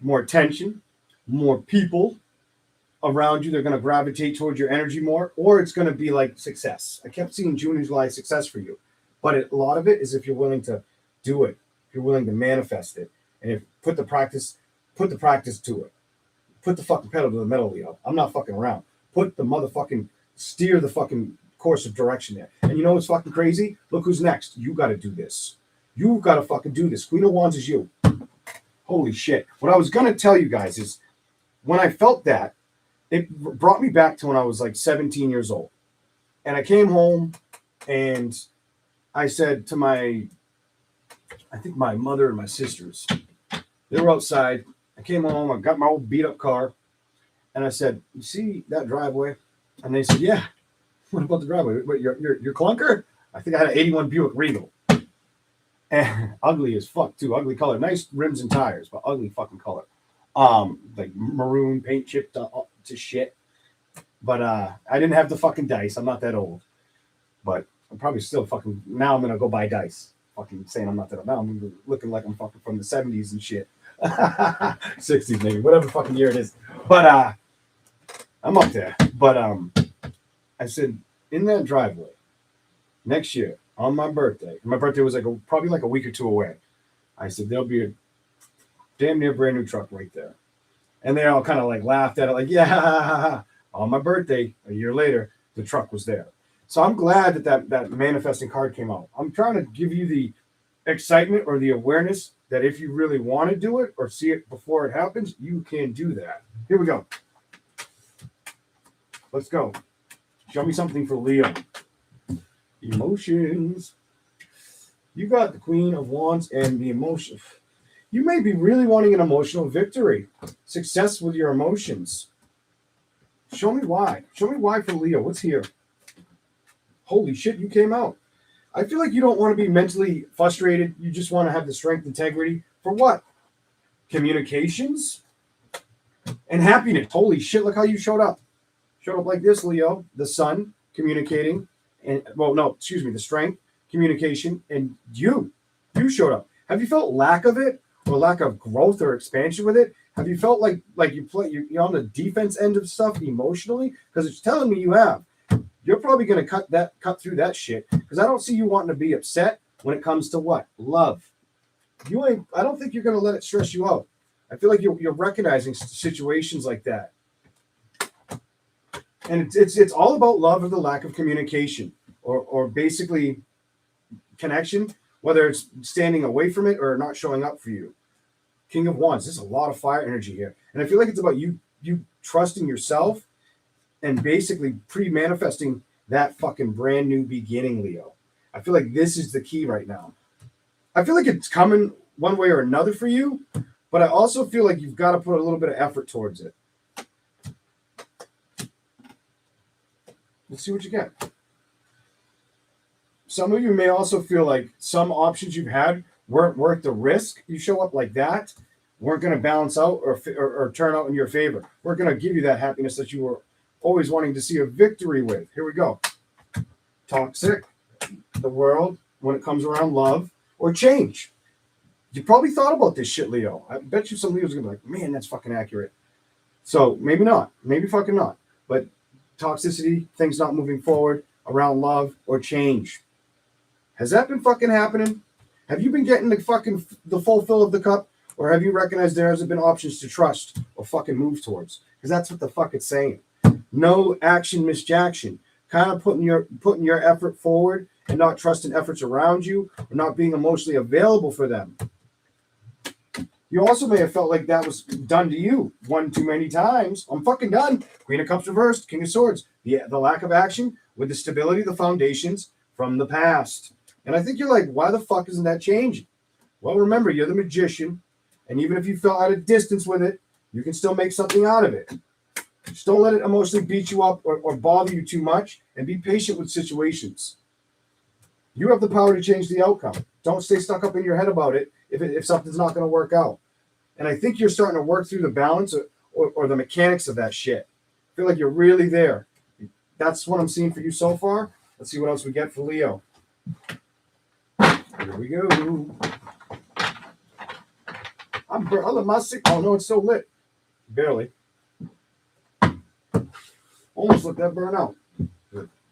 more attention, more people around you. They're going to gravitate towards your energy more, or it's going to be like success. I kept seeing June and July success for you, but a lot of it is if you're willing to do it, if you're willing to manifest it, and if put the practice to it. Put the fucking pedal to the metal, Leo. I'm not fucking around. Put the motherfucking, steer the fucking course of direction there. And you know what's fucking crazy? Look who's next. You got to do this. You got to fucking do this. Queen of Wands is you. Holy shit. What I was going to tell you guys is when I felt that, it brought me back to when I was like 17 years old. And I came home and I said to my mother and my sisters, they were outside. I came home, I got my old beat up car, and I said, "You see that driveway?" And they said, "Yeah." What about the driveway? What, your clunker? I think I had an 81 Buick Regal. And ugly as fuck, too. Ugly color. Nice rims and tires, but ugly fucking color. Like maroon paint chipped to shit. But I didn't have the fucking dice. I'm not that old. But I'm probably still fucking, now I'm gonna go buy dice. Fucking saying I'm not that old. Now I'm looking like I'm fucking from the 70s and shit. 60s maybe, whatever fucking year it is. But I'm up there. But I said in that driveway next year on my birthday was like probably like a week or two away. I said there'll be a damn near brand new truck right there. And they all kind of like laughed at it, like, yeah. On my birthday, a year later, the truck was there. So I'm glad that manifesting card came out. I'm trying to give you the excitement or the awareness that if you really want to do it or see it before it happens, you can do that. Here we go. Let's go. Show me something for Leo. Emotions. You got the Queen of Wands and the emotion. You may be really wanting an emotional victory. Success with your emotions. Show me why. Show me why for Leo. What's here? Holy shit, you came out. I feel like you don't want to be mentally frustrated. You just want to have the strength, integrity. For what? Communications and happiness. Holy shit, look how you showed up. Showed up like this, Leo. The sun, communicating. And, well, no, excuse me, the strength, communication, and you showed up. Have you felt lack of it or lack of growth or expansion with it? Have you felt like you're on the defense end of stuff emotionally? Because it's telling me you have. You're probably going to cut through that shit because I don't see you wanting to be upset when it comes to what? Love. I don't think you're going to let it stress you out. I feel like you're recognizing situations like that And it's all about love or the lack of communication, or basically connection, whether it's standing away from it or not showing up for you. King of Wands, there's a lot of fire energy here. And I feel like it's about you trusting yourself and basically pre-manifesting that fucking brand new beginning, Leo. I feel like this is the key right now. I feel like it's coming one way or another for you, but I also feel like you've got to put a little bit of effort towards it. Let's see what you get. Some of you may also feel like some options you've had weren't worth the risk. You show up like that, weren't going to balance out or turn out in your favor. We're going to give you that happiness that you were always wanting to see a victory with. Here we go. Toxic, the world, when it comes around love or change. You probably thought about this shit, Leo. I bet you some Leos are going to be like, man, that's fucking accurate. So maybe not. Maybe fucking not. But toxicity, things not moving forward around love or change. Has that been fucking happening? Have you been getting the full fill of the cup? Or have you recognized there hasn't been options to trust or fucking move towards? Because that's what the fuck it's saying. No action, misjaction. Kind of putting your effort forward and not trusting efforts around you or not being emotionally available for them. You also may have felt like that was done to you one too many times. I'm fucking done. Queen of Cups reversed, King of Swords. The lack of action with the stability of the foundations from the past. And I think you're like, why the fuck isn't that changing? Well, remember, you're the magician. And even if you felt at a distance with it, you can still make something out of it. Just don't let it emotionally beat you up or bother you too much, and be patient with situations. You have the power to change the outcome. Don't stay stuck up in your head about it if something's not going to work out. And I think you're starting to work through the balance or the mechanics of that shit. I feel like you're really there. That's what I'm seeing for you so far. Let's see what else we get for Leo. Here we go. I'm my sick. Oh no, it's so lit. Barely. Almost let that burn out.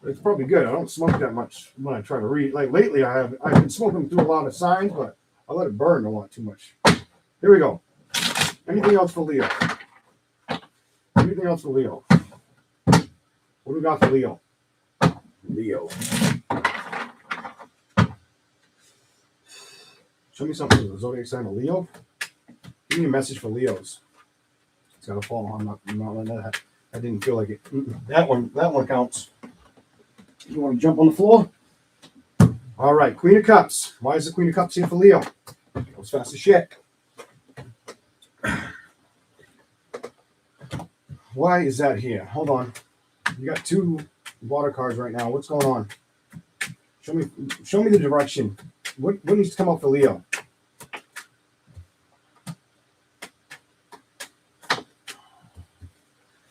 It's probably good. I don't smoke that much when I try to read. Like lately, I've been smoking through a lot of signs, but I let it burn a lot too much. Here we go. Anything else for Leo? Anything else for Leo? What do we got for Leo? Leo. Show me something for the zodiac sign of Leo. Give me a message for Leos. It's got to fall. I'm not letting that happen. I didn't feel like it. That one counts. You want to jump on the floor? All right, Queen of Cups. Why is the Queen of Cups here for Leo? Goes fast as shit. Why is that here? Hold on. You got two water cards right now. What's going on? Show me the direction. What needs to come out for Leo?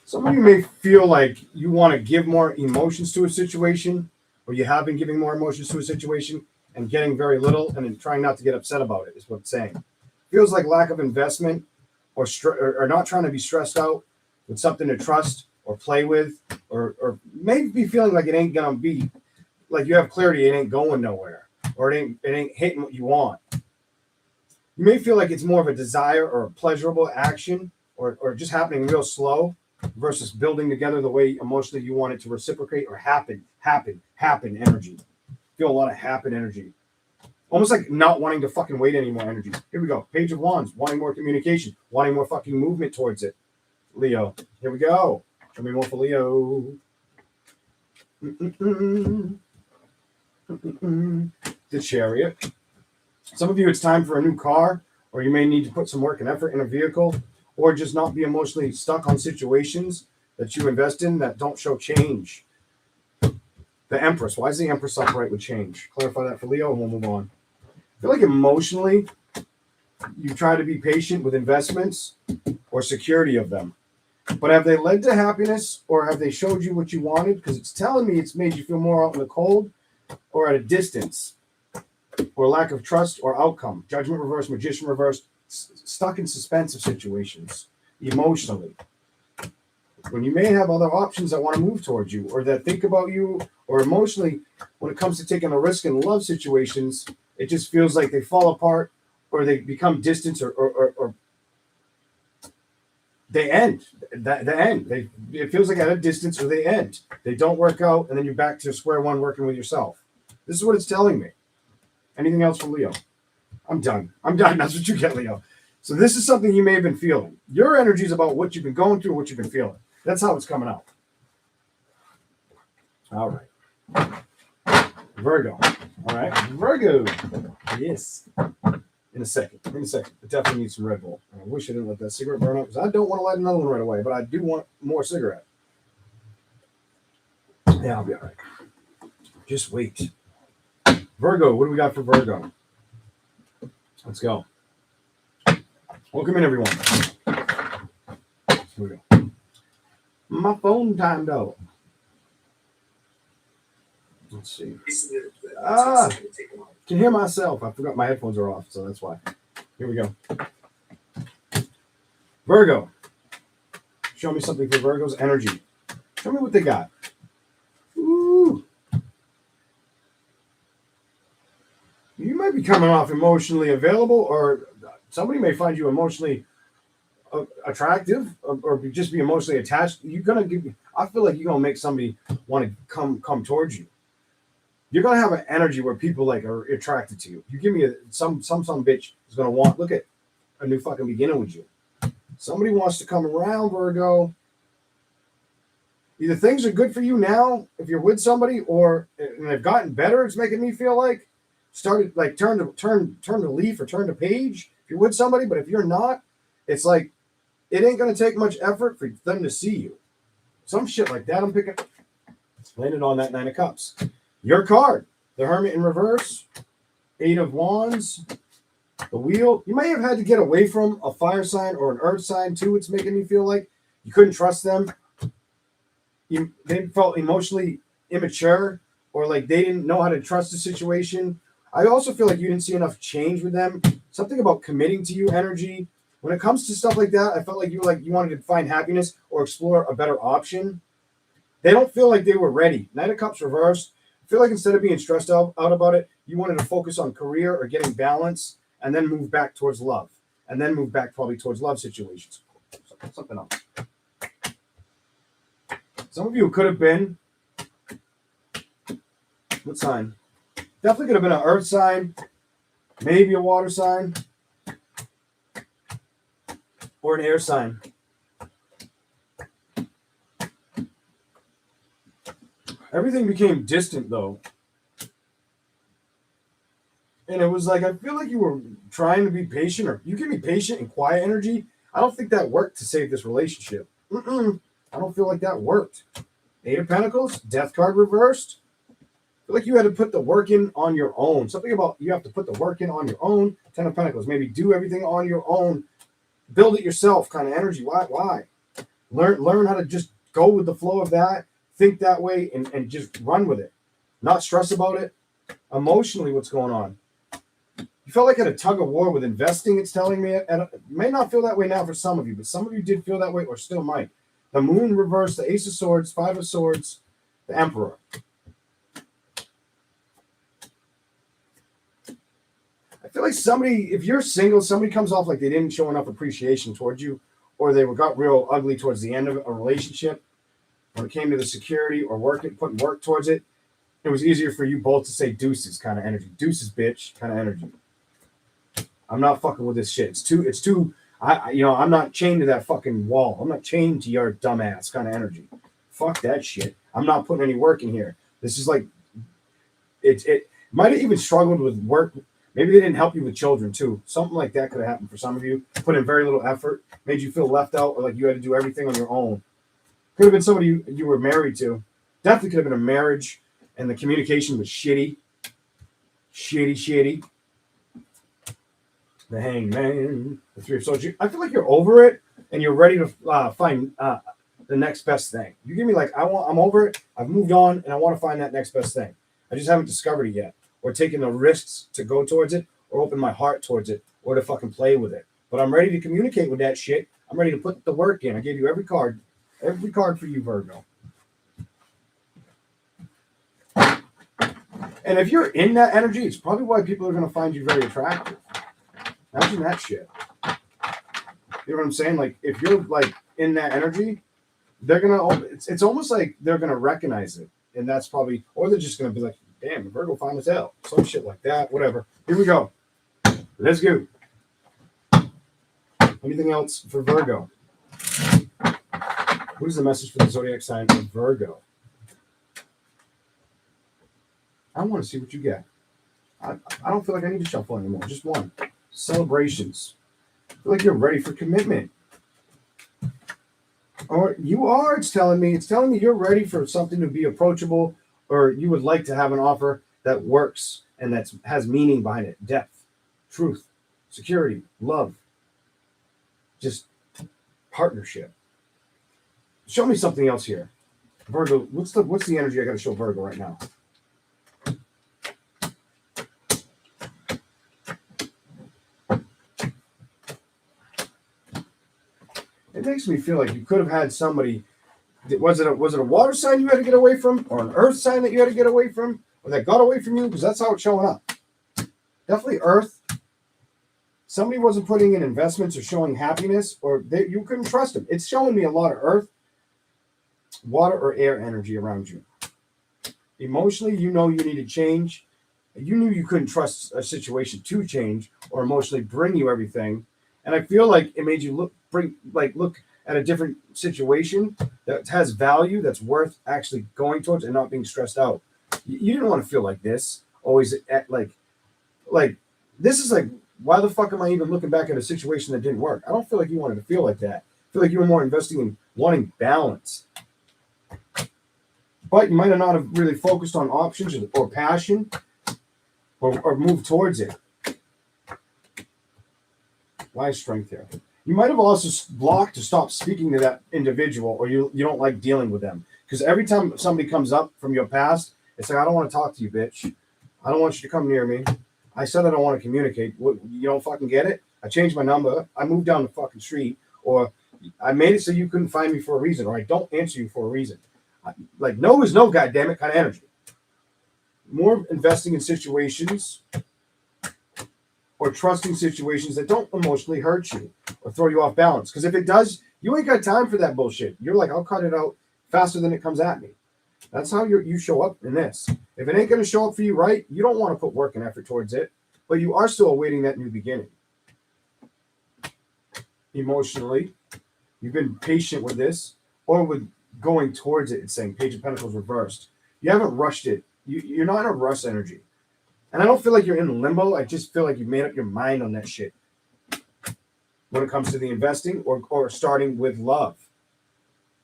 Some of you may feel like you want to give more emotions to a situation, or you have been giving more emotions to a situation and getting very little and then trying not to get upset about it, is what it's saying. Feels like lack of investment or not trying to be stressed out with something to trust or play with, or maybe feeling like it ain't going to be, like you have clarity, it ain't going nowhere, or it ain't hitting what you want. You may feel like it's more of a desire or a pleasurable action or just happening real slow, versus building together the way emotionally you want it to reciprocate or happen energy. Feel a lot of happen energy. Almost like not wanting to fucking wait anymore energy. Here we go. Page of Wands. Wanting more communication. Wanting more fucking movement towards it. Leo. Here we go. Show me more for Leo. The Chariot. Some of you, it's time for a new car, or you may need to put some work and effort in a vehicle, or just not be emotionally stuck on situations that you invest in that don't show change. The Empress. Why is the Empress upright with change? Clarify that for Leo and we'll move on. I feel like emotionally, you try to be patient with investments or security of them. But have they led to happiness, or have they showed you what you wanted? Because it's telling me it's made you feel more out in the cold or at a distance, or lack of trust or outcome. Judgment reversed, Magician reversed. Stuck in suspensive situations emotionally, when you may have other options that want to move towards you or that think about you, or emotionally, when it comes to taking a risk in love situations, it just feels like they fall apart or they become distant or they end. The end. It feels like at a distance, or they end. They don't work out, and then you're back to square one working with yourself. This is what it's telling me. Anything else for Leo? I'm done. That's what you get, Leo. So this is something you may have been feeling. Your energy is about what you've been going through, what you've been feeling. That's how it's coming out. All right. Virgo. All right. Virgo. Yes. In a second. I definitely need some Red Bull. I wish I didn't let that cigarette burn up because I don't want to light another one right away, but I do want more cigarette. Yeah, I'll be all right. Just wait. Virgo. What do we got for Virgo? Let's go. Welcome in, everyone. Here we go. My phone timed out. Let's see. Can hear myself. I forgot my headphones are off, so that's why. Here we go. Virgo. Show me something for Virgo's energy. Show me what they got. Ooh. You might be coming off emotionally available, or somebody may find you emotionally attractive, or just be emotionally attached. You're gonna give. I feel like you're gonna make somebody want to come towards you. You're gonna have an energy where people like are attracted to you. You give me some bitch is gonna want look at a new fucking beginning with you. Somebody wants to come around, Virgo. Either things are good for you now if you're with somebody, or and they've gotten better. It's making me feel like started like turn to leaf or turn to page if you're with somebody. But if you're not, it's like it ain't gonna take much effort for them to see you. Some shit like that. I'm picking. Landed on that 9 of Cups. Your card, the Hermit in reverse, 8 of Wands, the Wheel. You may have had to get away from a fire sign or an earth sign too. It's making me feel like you couldn't trust them. They felt emotionally immature, or like they didn't know how to trust the situation. I also feel like you didn't see enough change with them. Something about committing to you energy. When it comes to stuff like that, I felt like you wanted to find happiness or explore a better option. They don't feel like they were ready. 9 of Cups reversed. I feel like instead of being stressed out about it, you wanted to focus on career or getting balance, and then move back towards love, and then move back probably towards love situations. Something else. Some of you could have been, what sign? Definitely could have been an earth sign, maybe a water sign, or an air sign. Everything became distant, though. And it was like, I feel like you were trying to be patient, or you can be patient and quiet energy. I don't think that worked to save this relationship. I don't feel like that worked. 8 of Pentacles, Death card reversed. I feel like you had to put the work in on your own. Something about you have to put the work in on your own. 10 of Pentacles, maybe do everything on your own. Build it yourself kind of energy. Why? Learn how to just go with the flow of that. Think that way and just run with it. Not stress about it. Emotionally, what's going on? You felt like at a tug of war with investing, it's telling me. And it may not feel that way now for some of you, but some of you did feel that way or still might. The Moon reversed, the Ace of Swords, 5 of Swords, the Emperor. I feel like somebody, if you're single, somebody comes off like they didn't show enough appreciation towards you, or they got real ugly towards the end of a relationship. When it came to the security or putting work towards it, it was easier for you both to say deuces kind of energy. Deuces, bitch, kind of energy. I'm not fucking with this shit. It's too. I'm not chained to that fucking wall. I'm not chained to your dumbass kind of energy. Fuck that shit. I'm not putting any work in here. This is like, it might have even struggled with work. Maybe they didn't help you with children too. Something like that could have happened for some of you. Put in very little effort, made you feel left out, or like you had to do everything on your own. Could have been somebody you were married to. Definitely could have been a marriage, and the communication was shitty. Shitty. The Hangman, the 3 of Swords. I feel like you're over it, and you're ready to find the next best thing. You give me like, I'm over it. I've moved on, and I want to find that next best thing. I just haven't discovered it yet, or taken the risks to go towards it, or open my heart towards it, or to fucking play with it. But I'm ready to communicate with that shit. I'm ready to put the work in. I gave you every card for you, Virgo. And if you're in that energy, it's probably why people are going to find you very attractive. Imagine that shit. You know what I'm saying? Like if you're like in that energy, they're gonna. It's almost like they're gonna recognize it, and that's probably, or they're just gonna be like, "Damn, Virgo fine as hell," some shit like that. Whatever. Here we go. Let's go. Anything else for Virgo? What is the message for the zodiac sign of Virgo? I want to see what you get. I don't feel like I need to shuffle anymore. Just one. Celebrations. I feel like you're ready for commitment. Or you are, it's telling me. It's telling me you're ready for something to be approachable, or you would like to have an offer that works and that has meaning behind it. Depth, truth, security, love. Just partnership. Show me something else here. Virgo, what's the energy I gotta show Virgo right now? It makes me feel like you could have had somebody. Was it a water sign you had to get away from, or an earth sign that you had to get away from, or that got away from you? Because that's how it's showing up. Definitely earth. Somebody wasn't putting in investments or showing happiness, or you couldn't trust them. It's showing me a lot of earth, water, or air energy around you. Emotionally, you know you need to change. You knew you couldn't trust a situation to change or emotionally bring you everything. And I feel like it made you look at a different situation that has value, that's worth actually going towards and not being stressed out. You didn't want to feel like this. Always like this is like, why the fuck am I even looking back at a situation that didn't work? I don't feel like you wanted to feel like that. I feel like you were more investing in wanting balance. But you might have not have really focused on options or passion or moved towards it. Why strength here? You might have also blocked to stop speaking to that individual, or you don't like dealing with them. Because every time somebody comes up from your past, it's like, I don't want to talk to you, bitch. I don't want you to come near me. I said I don't want to communicate. What, you don't fucking get it? I changed my number. I moved down the fucking street. Or I made it so you couldn't find me for a reason. Or I don't answer you for a reason. Like, no is no, goddammit, kind of energy. More investing in situations or trusting situations that don't emotionally hurt you or throw you off balance. Because if it does, you ain't got time for that bullshit. You're like, I'll cut it out faster than it comes at me. That's how you show up in this. If it ain't going to show up for you right, you don't want to put work and effort towards it, but you are still awaiting that new beginning. Emotionally, you've been patient with this, or with going towards it. It's saying Page of Pentacles reversed. You haven't rushed it. You're not in a rush energy. And I don't feel like you're in limbo. I just feel like you've made up your mind on that shit when it comes to the investing or starting with love.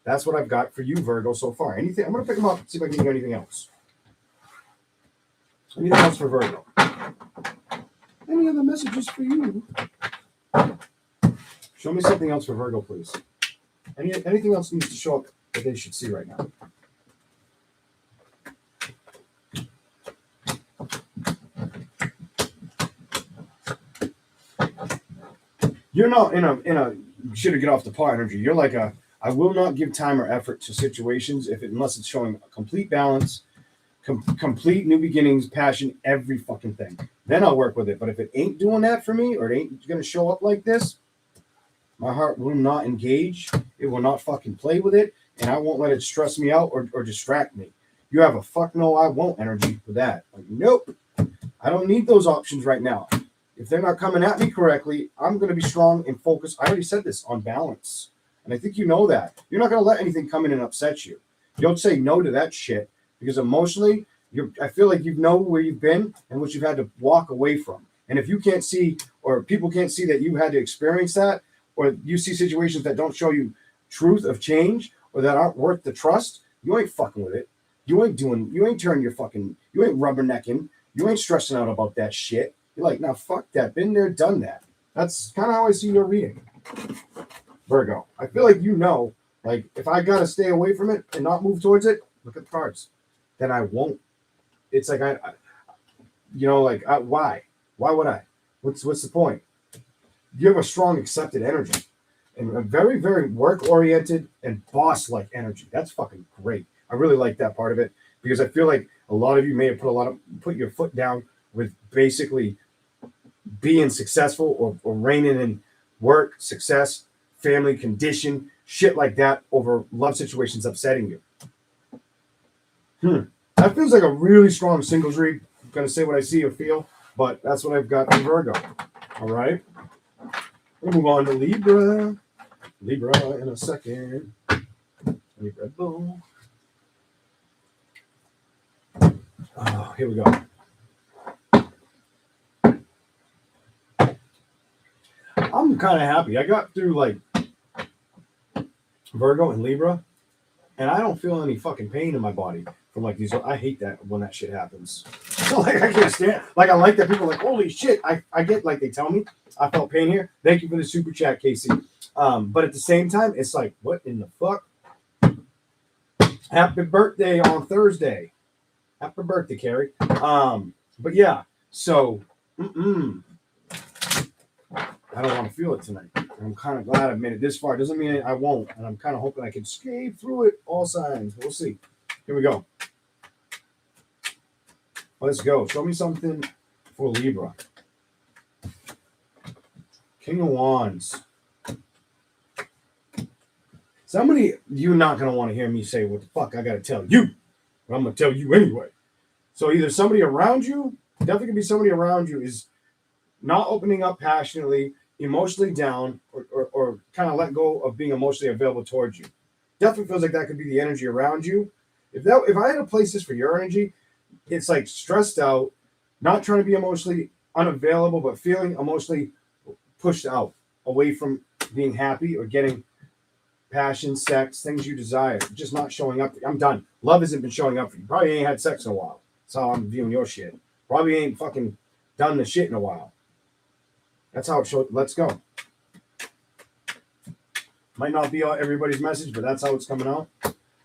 That's what I've got for you, Virgo, so far. Anything? I'm going to pick them up and see if I can get anything else. Anything else for Virgo? Any other messages for you? Show me something else for Virgo, please. Anything else needs to show up that they should see right now? You're not in a should have get off the par energy. You're like I will not give time or effort to situations unless it's showing a complete balance, complete new beginnings, passion, every fucking thing. Then I'll work with it. But if it ain't doing that for me, or it ain't going to show up like this, my heart will not engage. It will not fucking play with it, and I won't let it stress me out or distract me. You have a fuck no, I won't energy for that. Like, nope, I don't need those options right now. If they're not coming at me correctly, I'm going to be strong and focused. I already said this, on balance. And I think you know that. You're not going to let anything come in and upset you. You don't say no to that shit, because emotionally, I feel like you know where you've been and what you've had to walk away from. And if you can't see, or people can't see that you had to experience that, or you see situations that don't show you truth of change, or that aren't worth the trust, you ain't fucking with it. You ain't turning you ain't rubbernecking. You ain't stressing out about that shit. You're like, now fuck that. Been there, done that. That's kind of how I see your reading, Virgo. I feel like you know, like, if I got to stay away from it and not move towards it, look at the cards, then I won't. It's like, why? Why would I? What's the point? You have a strong accepted energy and a very, very work-oriented and boss-like energy. That's fucking great. I really like that part of it, because I feel like a lot of you may have put your foot down with basically being successful or reigning in work, success, family condition, shit like that over love situations upsetting you. That feels like a really strong singles read. I'm going to say what I see or feel, but that's what I've got in Virgo. All right. We'll move on to Libra. Libra in a second. Libra. Boom. Oh, here we go. I'm kind of happy. I got through like Virgo and Libra, and I don't feel any fucking pain in my body from like these. I hate that when that shit happens. Like I can't stand. Like I like that people are like, holy shit. I get like they tell me I felt pain here. Thank you for the super chat, Casey. But at the same time, it's like, what in the fuck? Happy birthday on Thursday. Happy birthday, Carrie. But yeah, so I don't want to feel it tonight. I'm kind of glad I've made it this far. Doesn't mean I won't. And I'm kind of hoping I can skate through it. All signs. We'll see. Here we go. Let's go. Show me something for Libra. King of Wands. Somebody, you're not going to want to hear me say what the fuck I got to tell you. But I'm going to tell you anyway. So either somebody around you, definitely going to be somebody around you is not opening up passionately, emotionally down, or kind of let go of being emotionally available towards you. Definitely feels like that could be the energy around you. If I had to place this for your energy, it's like stressed out, not trying to be emotionally unavailable, but feeling emotionally pushed out, away from being happy or getting passion, sex, things you desire, just not showing up. I'm done. Love hasn't been showing up for you. Probably ain't had sex in a while. That's how I'm viewing your shit. Probably ain't fucking done the shit in a while. That's how it showed. Let's go. Might not be everybody's message, but that's how it's coming out.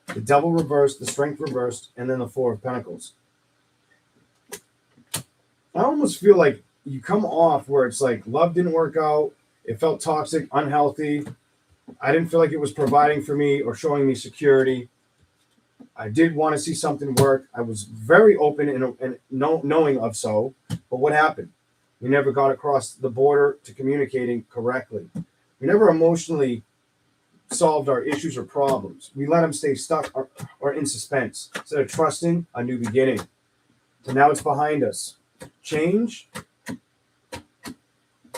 The Devil reversed, the Strength reversed, and then the Four of Pentacles. I almost feel like you come off where it's like love didn't work out. It felt toxic, unhealthy. I didn't feel like it was providing for me or showing me security. I did want to see something work. I was very open and knowing of so. But what happened? We never got across the border to communicating correctly. We never emotionally solved our issues or problems. We let them stay stuck or in suspense instead of trusting a new beginning. So now it's behind us. Change.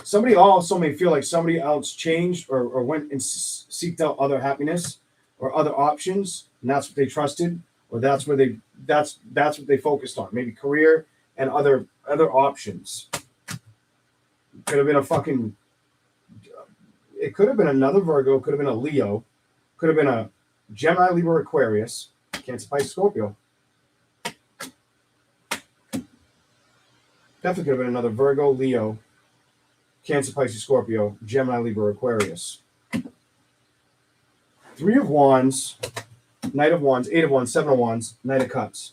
Somebody also may feel like somebody else changed or went and seeked out other happiness or other options, and that's what they trusted, or that's what they focused on. Maybe career and other options. Could have been it could have been another Virgo, could have been a Leo, could have been a Gemini, Libra, Aquarius, Cancer, Pisces, Scorpio. Definitely could have been another Virgo, Leo, Cancer, Pisces, Scorpio, Gemini, Libra, Aquarius. Three of Wands, Knight of Wands, Eight of Wands, Seven of Wands, Knight of Cups.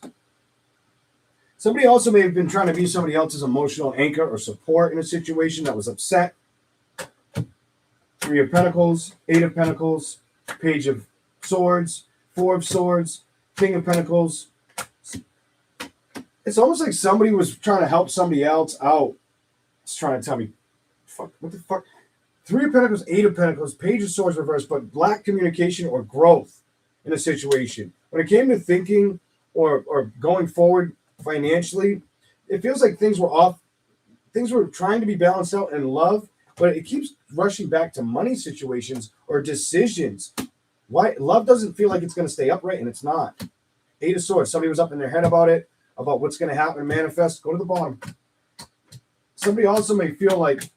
Somebody also may have been trying to be somebody else's emotional anchor or support in a situation that was upset. Three of Pentacles, Eight of Pentacles, Page of Swords, Four of Swords, King of Pentacles. It's almost like somebody was trying to help somebody else out. It's trying to tell me, fuck, what the fuck? Three of Pentacles, Eight of Pentacles, Page of Swords reversed, but lack communication or growth in a situation. When it came to thinking or going forward financially, it feels like things were off. Things were trying to be balanced out in love, but it keeps rushing back to money situations or decisions. Why? Love doesn't feel like it's going to stay upright, and it's not. Eight of Swords. Somebody was up in their head about it, about what's going to happen, manifest. Go to the bottom. Somebody also may feel like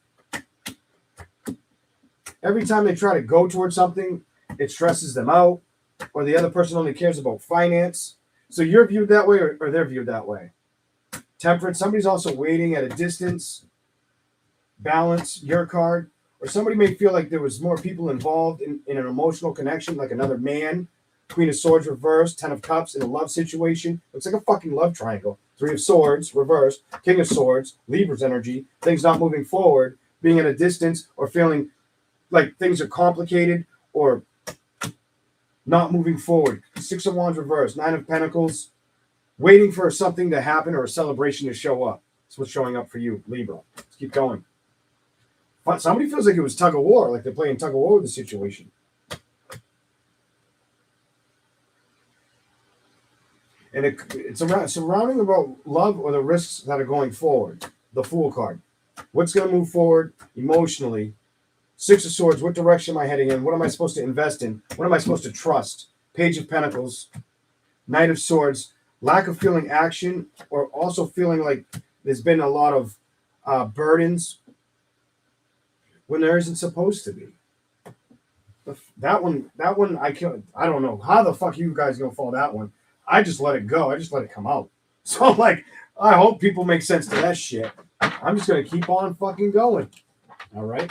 every time they try to go towards something, it stresses them out, or the other person only cares about finance. So you're viewed that way, or they're viewed that way. Temperance. Somebody's also waiting at a distance. Balance, your card. Or somebody may feel like there was more people involved in an emotional connection, like another man. Queen of Swords reversed, Ten of Cups in a love situation. Looks like a fucking love triangle. Three of Swords reversed, King of Swords, Libra's energy, things not moving forward, being at a distance, or feeling like things are complicated or not moving forward. Six of Wands reversed, Nine of Pentacles, waiting for something to happen or a celebration to show up. That's what's showing up for you, Libra. Let's keep going. Somebody feels like it was tug of war, like they're playing tug of war with the situation. And it's surrounding about love or the risks that are going forward. The Fool card. What's going to move forward emotionally? Six of Swords. What direction am I heading in? What am I supposed to invest in? What am I supposed to trust? Page of Pentacles. Knight of Swords. Lack of feeling action, or also feeling like there's been a lot of burdens when there isn't supposed to be. That one, I don't know how the fuck you guys gonna follow that one. I just let it go. I just let it come out. So like, I hope people make sense to that shit. I'm just gonna keep on fucking going. All right.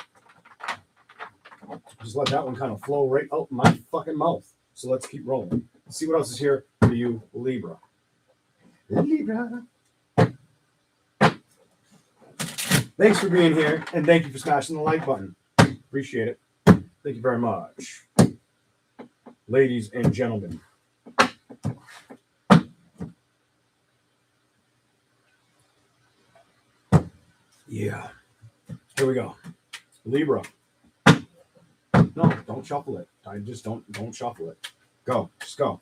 Just let that one kind of flow right out my fucking mouth. So let's keep rolling. Let's see what else is here for you, Libra. Libra. Thanks for being here, and thank you for smashing the like button. Appreciate it. Thank you very much, ladies and gentlemen. Yeah. Here we go. Libra. No, don't shuffle it. I just don't shuffle it. Go. Just go.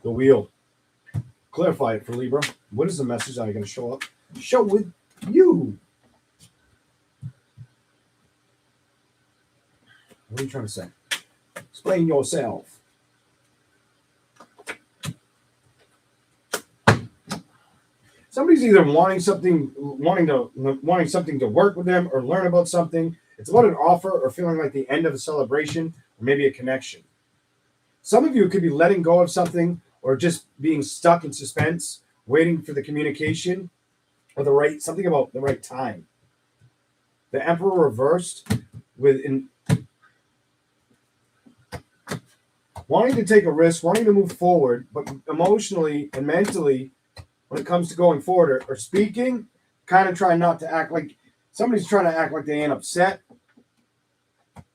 The wheel. Clarify it for Libra. What is the message that I'm going to show up? Show with you. What are you trying to say? Explain yourself. Somebody's either wanting something to work with them or learn about something. It's about an offer or feeling like the end of a celebration or maybe a connection. Some of you could be letting go of something or just being stuck in suspense, waiting for the communication or something about the right time. The Emperor reversed wanting to take a risk, wanting to move forward, but emotionally and mentally, when it comes to going forward or speaking, kind of trying not to act like somebody's trying to act like they ain't upset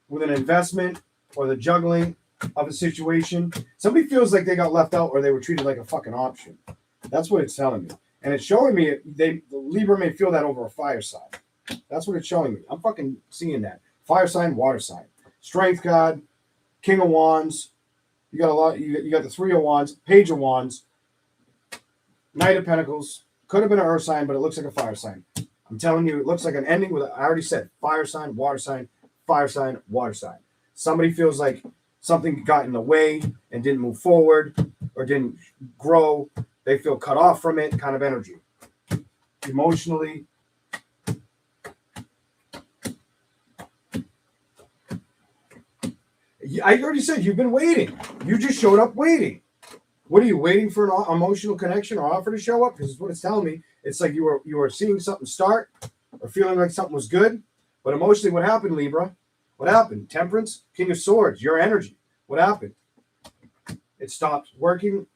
with an investment or the juggling of a situation. Somebody feels like they got left out or they were treated like a fucking option. That's what it's telling me. And it's showing me the Libra may feel that over a fire sign. That's what it's showing me. I'm fucking seeing that. Fire sign, water sign. Strength God, King of Wands. You got a lot. You got the Three of Wands, Page of Wands, Knight of Pentacles. Could have been an earth sign, but it looks like a fire sign. I'm telling you, it looks like an ending with, I already said, fire sign, water sign, fire sign, water sign. Somebody feels like something got in the way and didn't move forward or didn't grow. They feel cut off from it, kind of energy. Emotionally. I already said you've been waiting. You just showed up waiting. What are you waiting for, an emotional connection or offer to show up? Because it's what it's telling me. It's like you were seeing something start or feeling like something was good. But emotionally, what happened, Libra? What happened? Temperance, King of Swords, your energy. What happened? It stopped working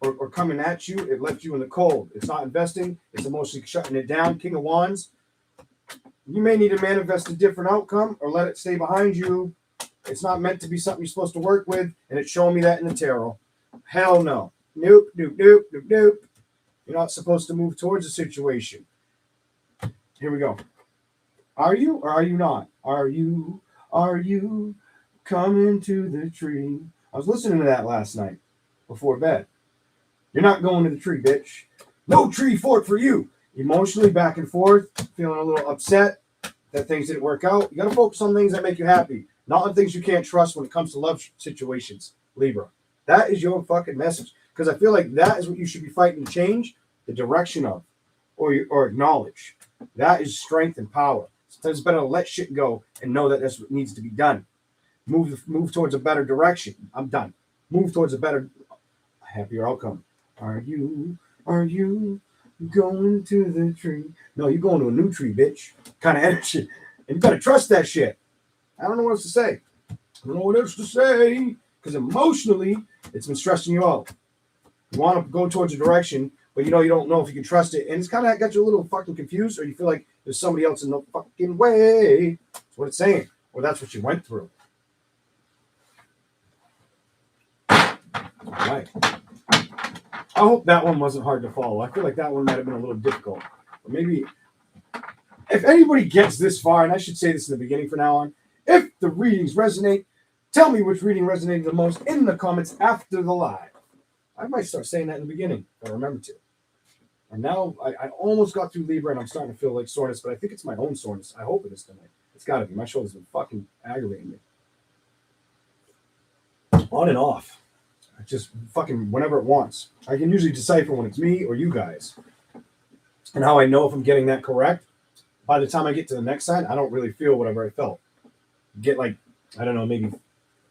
or coming at you. It left you in the cold. It's not investing. It's emotionally shutting it down. King of Wands. You may need to manifest a different outcome or let it stay behind you. It's not meant to be something you're supposed to work with. And it's showing me that in the tarot. Hell no. Nope, nope, nope, nope, nope. You're not supposed to move towards a situation. Here we go. Are you or are you not? Are you coming to the tree? I was listening to that last night before bed. You're not going to the tree, bitch. No tree fort for you. Emotionally back and forth, feeling a little upset that things didn't work out. You got to focus on things that make you happy, not on things you can't trust when it comes to love situations, Libra. That is your fucking message. Because I feel like that is what you should be fighting to change the direction of or acknowledge. That is strength and power. Sometimes it's better to let shit go and know that that's what needs to be done. Move towards a better direction. I'm done. Move towards a better, happier outcome. Are you going to the tree? No, you're going to a new tree, bitch. Kind of energy. And you better trust that shit. I don't know what else to say. I don't know what else to say. Because emotionally, it's been stressing you out. You want to go towards a direction, but you don't know if you can trust it. And it's kind of got you a little fucking confused, or you feel like there's somebody else in the fucking way. That's what it's saying. Or that's what you went through. All right. I hope that one wasn't hard to follow. I feel like that one might have been a little difficult. Or maybe If anybody gets this far, and I should say this in the beginning from now on, if the readings resonate, tell me which reading resonated the most in the comments after the live. I might start saying that in the beginning if I remember to. And now I almost got through Libra and I'm starting to feel like soreness, but I think it's my own soreness. I hope it is tonight. It's got to be. My shoulder's been fucking aggravating me. On and off. Just fucking whenever it wants. I can usually decipher when it's me or you guys. And how I know if I'm getting that correct, by the time I get to the next side, I don't really feel whatever I felt. Get like, I don't know, maybe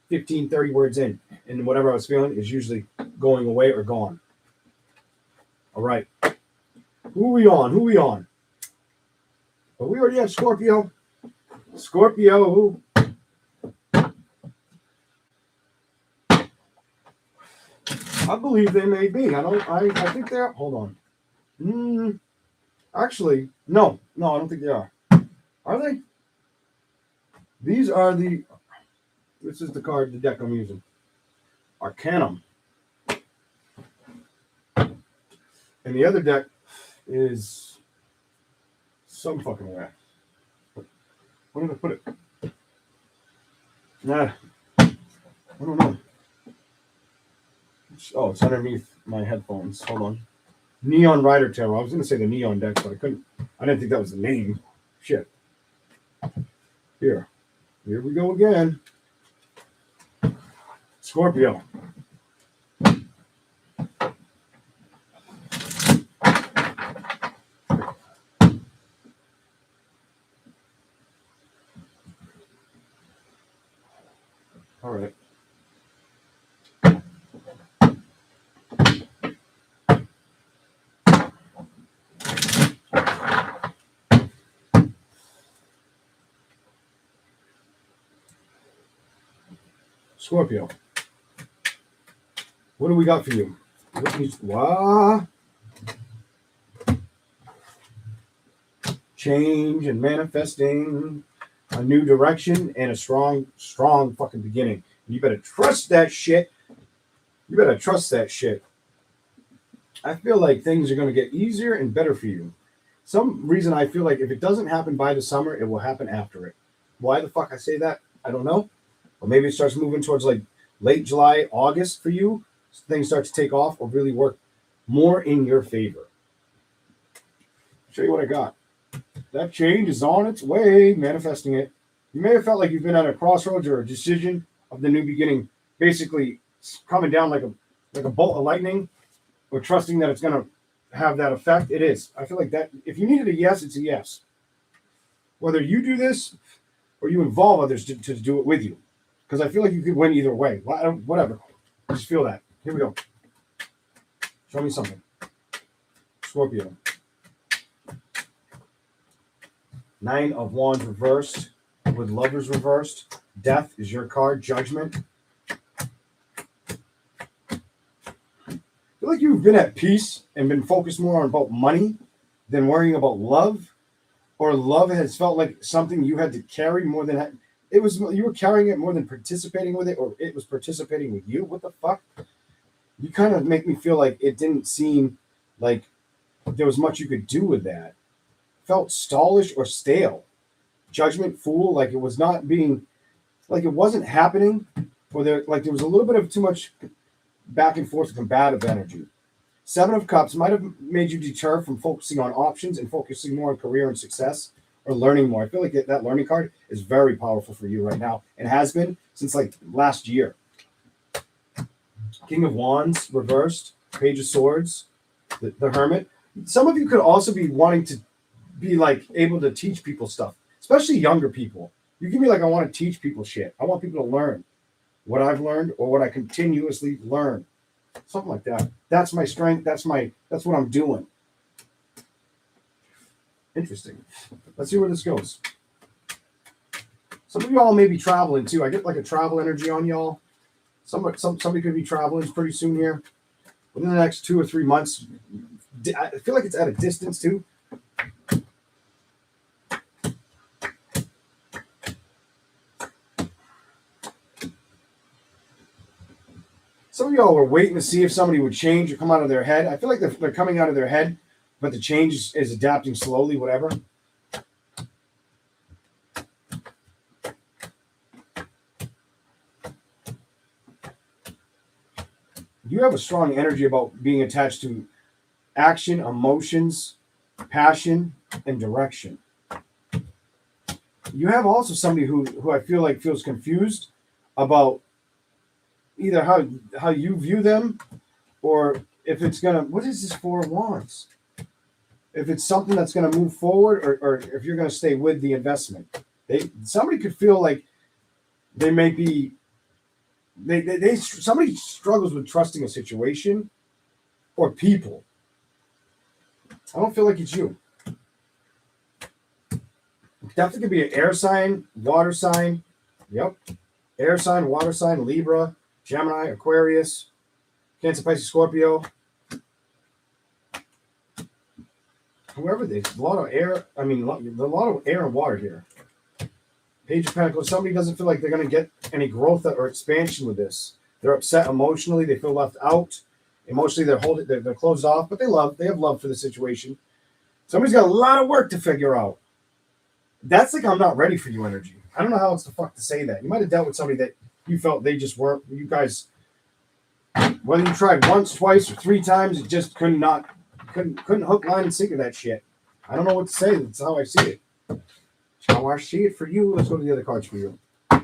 15, 30 words in. And whatever I was feeling is usually going away or gone. All right. Who are we on? But we already have Scorpio. Scorpio. I believe they may be. I think they're. Hold on. Actually, no, I don't think they are. Are they? These are the. This is the deck I'm using. Arcanum. And the other deck is some fucking way. Where did I put it? Nah, I don't know. Oh, it's underneath my headphones. Hold on. Neon Rider Tarot. I was going to say the Neon deck, but I couldn't. I didn't think that was the name. Shit. Here we go again. Scorpio. All right. Scorpio. What do we got for you? Wow. Change and manifesting a new direction and a strong fucking beginning. You better trust that shit. I feel like things are going to get easier and better for you. Some reason I feel like if it doesn't happen by the summer, it will happen after it. Why the fuck I say that? I don't know. Or maybe it starts moving towards like late July, August for you. Things start to take off or really work more in your favor. I'll show you what I got. That change is on its way, manifesting it. You may have felt like you've been at a crossroads or a decision of the new beginning, basically coming down like a bolt of lightning, or trusting that it's going to have that effect. It is. I feel like that if you needed a yes, it's a yes. Whether you do this or you involve others to do it with you. Because I feel like you could win either way. Whatever. I just feel that. Here we go. Show me something. Scorpio. 9 of Wands reversed with Lovers reversed. Death is your card. Judgment. I feel like you've been at peace and been focused more on about money than worrying about love. Or love has felt like something you had to carry more than... It was you were carrying it more than participating with it, or it was participating with you. What the fuck? You kind of make me feel like it didn't seem like there was much you could do with that. Felt stallish or stale. Judgment, Fool, like it was not being, like it wasn't happening, or there was a little bit of too much back and forth combative energy. 7 of Cups might have made you deter from focusing on options and focusing more on career and success. Or learning more. I feel like that learning card is very powerful for you right now and has been since like last year. King of Wands reversed, Page of Swords, the Hermit. Some of you could also be wanting to be like able to teach people stuff, especially younger people. You can be like, I want to teach people shit. I want people to learn what I've learned or what I continuously learn. Something like that. That's my strength. That's what I'm doing. Interesting. Let's see where this goes. Some of y'all may be traveling too. I get like a travel energy on y'all. Somebody could be traveling pretty soon here. Within the next 2 or 3 months. I feel like it's at a distance too. Some of y'all were waiting to see if somebody would change or come out of their head. I feel like they're coming out of their head, but the change is adapting slowly, whatever. You have a strong energy about being attached to action, emotions, passion, and direction. You have also somebody who I feel like feels confused about either how you view them or if it's gonna what is this Four of Wands? If it's something that's gonna move forward or if you're gonna stay with the investment. Somebody could feel like they may be they somebody struggles with trusting a situation or people. I don't feel like it's you. Definitely could be an air sign, water sign. Yep. Air sign, water sign, Libra, Gemini, Aquarius, Cancer, Pisces, Scorpio. Whoever there's a lot of air. I mean, a lot of air and water here. Page of Pentacles. Somebody doesn't feel like they're going to get any growth or expansion with this. They're upset emotionally. They feel left out. Emotionally, they're closed off, but they have love for the situation. Somebody's got a lot of work to figure out. That's like I'm not ready for you energy. I don't know how else the fuck to say that. You might have dealt with somebody that you felt they just weren't. You guys, whether you tried once, twice, or 3 times, it just couldn't hook, line, and sinker that shit. I don't know what to say. That's how I see it. That's how I see it for you. Let's go to the other cards for you.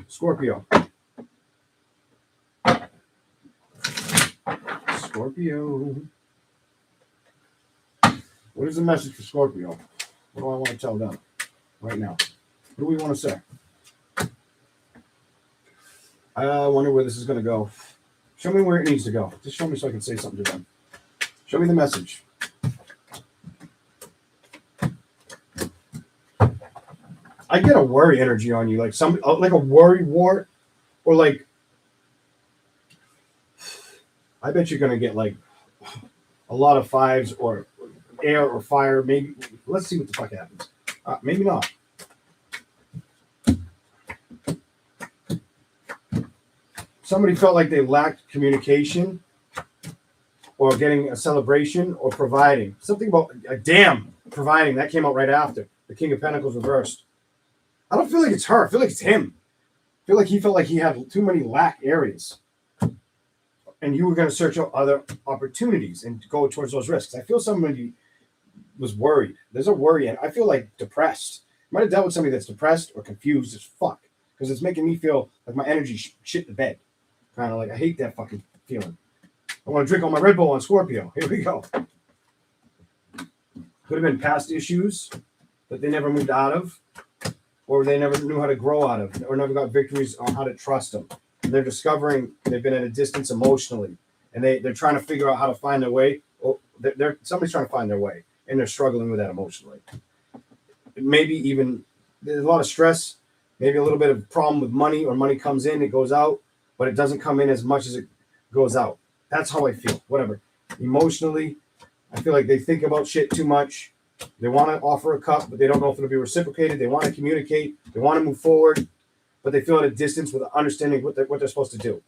Scorpio. Scorpio. What is the message for Scorpio? What do I want to tell them right now? What do we want to say? I wonder where this is going to go. Show me where it needs to go. Just show me so I can say something to them. Show me the message. I get a worry energy on you, like a worry wart, or like I bet you're gonna get like a lot of 5s or air or fire. Maybe let's see what the fuck happens. Maybe not. Somebody felt like they lacked communication or getting a celebration or providing. Something about providing. That came out right after. The King of Pentacles reversed. I don't feel like it's her. I feel like it's him. I feel like he felt like he had too many lack areas. And you were going to search out other opportunities and go towards those risks. I feel somebody was worried. There's a worry, and I feel like depressed. You might have dealt with somebody that's depressed or confused as fuck because it's making me feel like my energy shit the bed. Kind of like I hate that fucking feeling. I want to drink all my Red Bull on Scorpio. Here we go. Could have been past issues that they never moved out of, or they never knew how to grow out of, or never got victories on how to trust them. And they're discovering they've been at a distance emotionally, and they're trying to figure out how to find their way. Or somebody's trying to find their way, and they're struggling with that emotionally. Maybe even there's a lot of stress, maybe a little bit of problem with money, or money comes in, it goes out, but it doesn't come in as much as it goes out. That's how I feel. Whatever. Emotionally, I feel like they think about shit too much. They want to offer a cup, but they don't know if it'll be reciprocated. They want to communicate. They want to move forward, but they feel at a distance with understanding what they're supposed to do.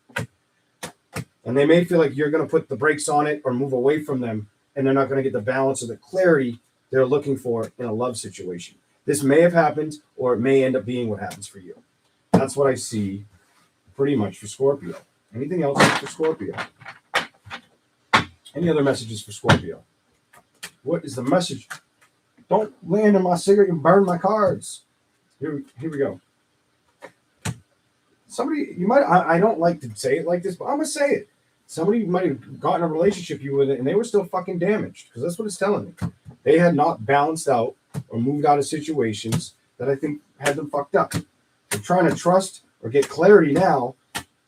And they may feel like you're going to put the brakes on it or move away from them, and they're not going to get the balance or the clarity they're looking for in a love situation. This may have happened, or it may end up being what happens for you. That's what I see pretty much for Scorpio. Anything else for Scorpio? Any other messages for Scorpio? What is the message? Don't land on my cigarette and burn my cards. Here we go. Somebody, you might, I don't like to say it like this, but I'm going to say it. Somebody might have gotten a relationship you with it and they were still fucking damaged, because that's what it's telling me. They had not balanced out or moved out of situations that I think had them fucked up. They're trying to trust or get clarity now.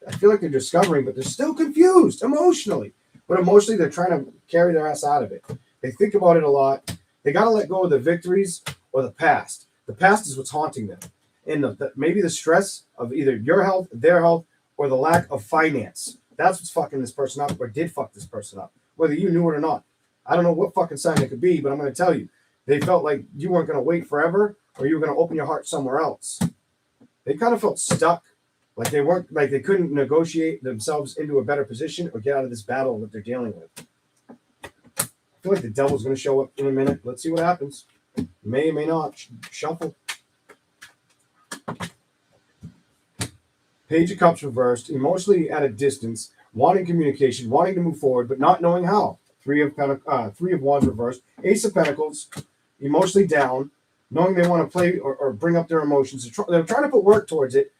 I feel like they're discovering, but they're still confused emotionally. But emotionally, they're trying to carry their ass out of it. They think about it a lot. They got to let go of the victories or the past. The past is what's haunting them. And maybe the stress of either your health, their health, or the lack of finance. That's what's fucking this person up, or did fuck this person up, whether you knew it or not. I don't know what fucking sign it could be, but I'm going to tell you. They felt like you weren't going to wait forever, or you were going to open your heart somewhere else. They kind of felt stuck, like they couldn't negotiate themselves into a better position or get out of this battle that they're dealing with. I feel like the devil's going to show up in a minute. Let's see what happens. May or may not. Shuffle. Page of Cups reversed, emotionally at a distance, wanting communication, wanting to move forward, but not knowing how. Three of Wands reversed, Ace of Pentacles, emotionally down, knowing they want to play or bring up their emotions. They're trying to put work towards it.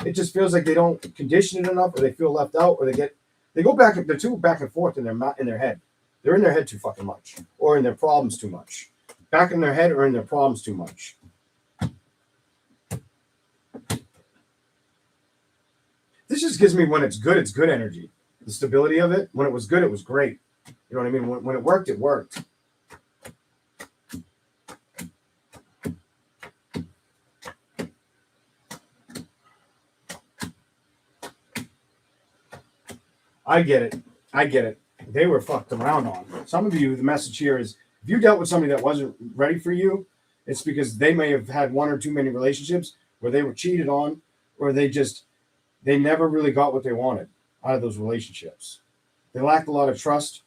It just feels like they don't condition it enough, or they feel left out, or they go back. They're too back and forth in their head. They're in their head too fucking much, or in their problems too much. Back in their head or in their problems too much. This just gives me when it's good energy. The stability of it. When it was good, it was great. You know what I mean? When it worked, it worked. I get it. They were fucked around on. Some of you, the message here is, if you dealt with somebody that wasn't ready for you, it's because they may have had one or too many relationships where they were cheated on, or they never really got what they wanted out of those relationships. They lacked a lot of trust,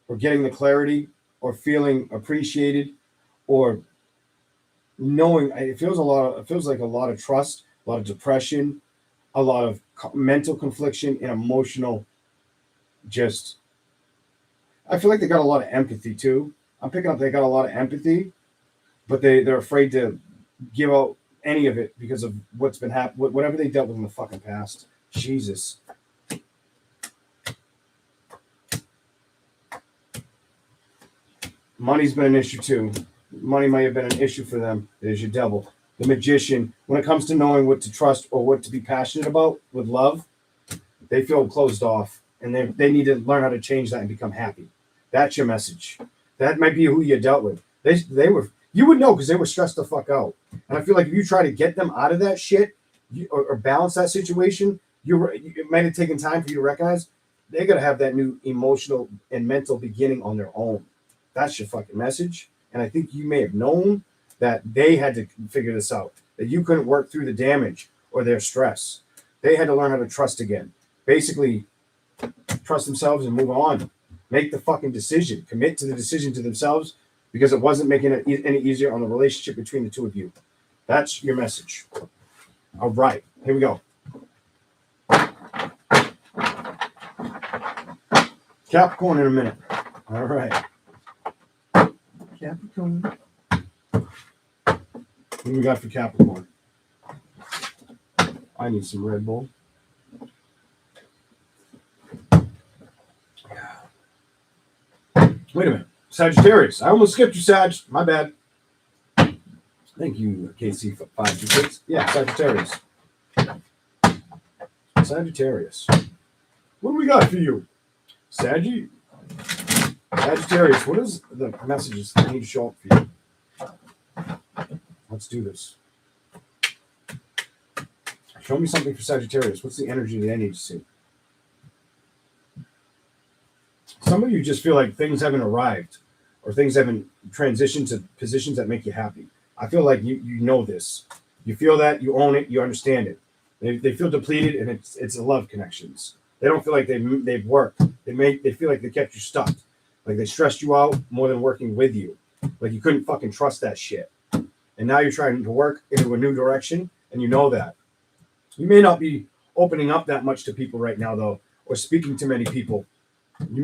or getting the clarity, or feeling appreciated, or knowing. It feels like a lot of trust, a lot of depression, a lot of mental confliction and emotional. I feel like they got a lot of empathy too. I'm picking up they got a lot of empathy, but they're afraid to give out any of it because of what's been happening, whatever they dealt with in the fucking past. Jesus. Money's been an issue too. Money might have been an issue for them. There's your devil. The Magician, when it comes to knowing what to trust or what to be passionate about with love, they feel closed off, and they need to learn how to change that and become happy. That's your message. That might be who you dealt with. You would know because they were stressed the fuck out. And I feel like if you try to get them out of that shit or balance that situation, it might have taken time for you to recognize they got to have that new emotional and mental beginning on their own. That's your fucking message. And I think you may have known that they had to figure this out, that you couldn't work through the damage or their stress. They had to learn how to trust again. Basically, trust themselves and move on. Make the fucking decision. Commit to the decision to themselves, because it wasn't making it any easier on the relationship between the two of you. That's your message. All right, here we go. Capricorn in a minute. All right. Capricorn. What do we got for Capricorn? I need some Red Bull. Wait a minute. Sagittarius. I almost skipped you, Sag. My bad. Thank you, KC526. Yeah, Sagittarius. Sagittarius. What do we got for you? Sagittarius, what is the messages that need to show up for you? Let's do this. Show me something for Sagittarius. What's the energy that I need to see? Some of you just feel like things haven't arrived, or things haven't transitioned to positions that make you happy. I feel like you know this. You feel that, you own it, you understand it. They feel depleted, and it's a love connections. They don't feel like they've worked. They feel like they kept you stuck. Like they stressed you out more than working with you. Like you couldn't fucking trust that shit. And now you're trying to work into a new direction, and you know that. You may not be opening up that much to people right now, though, or speaking to many people. You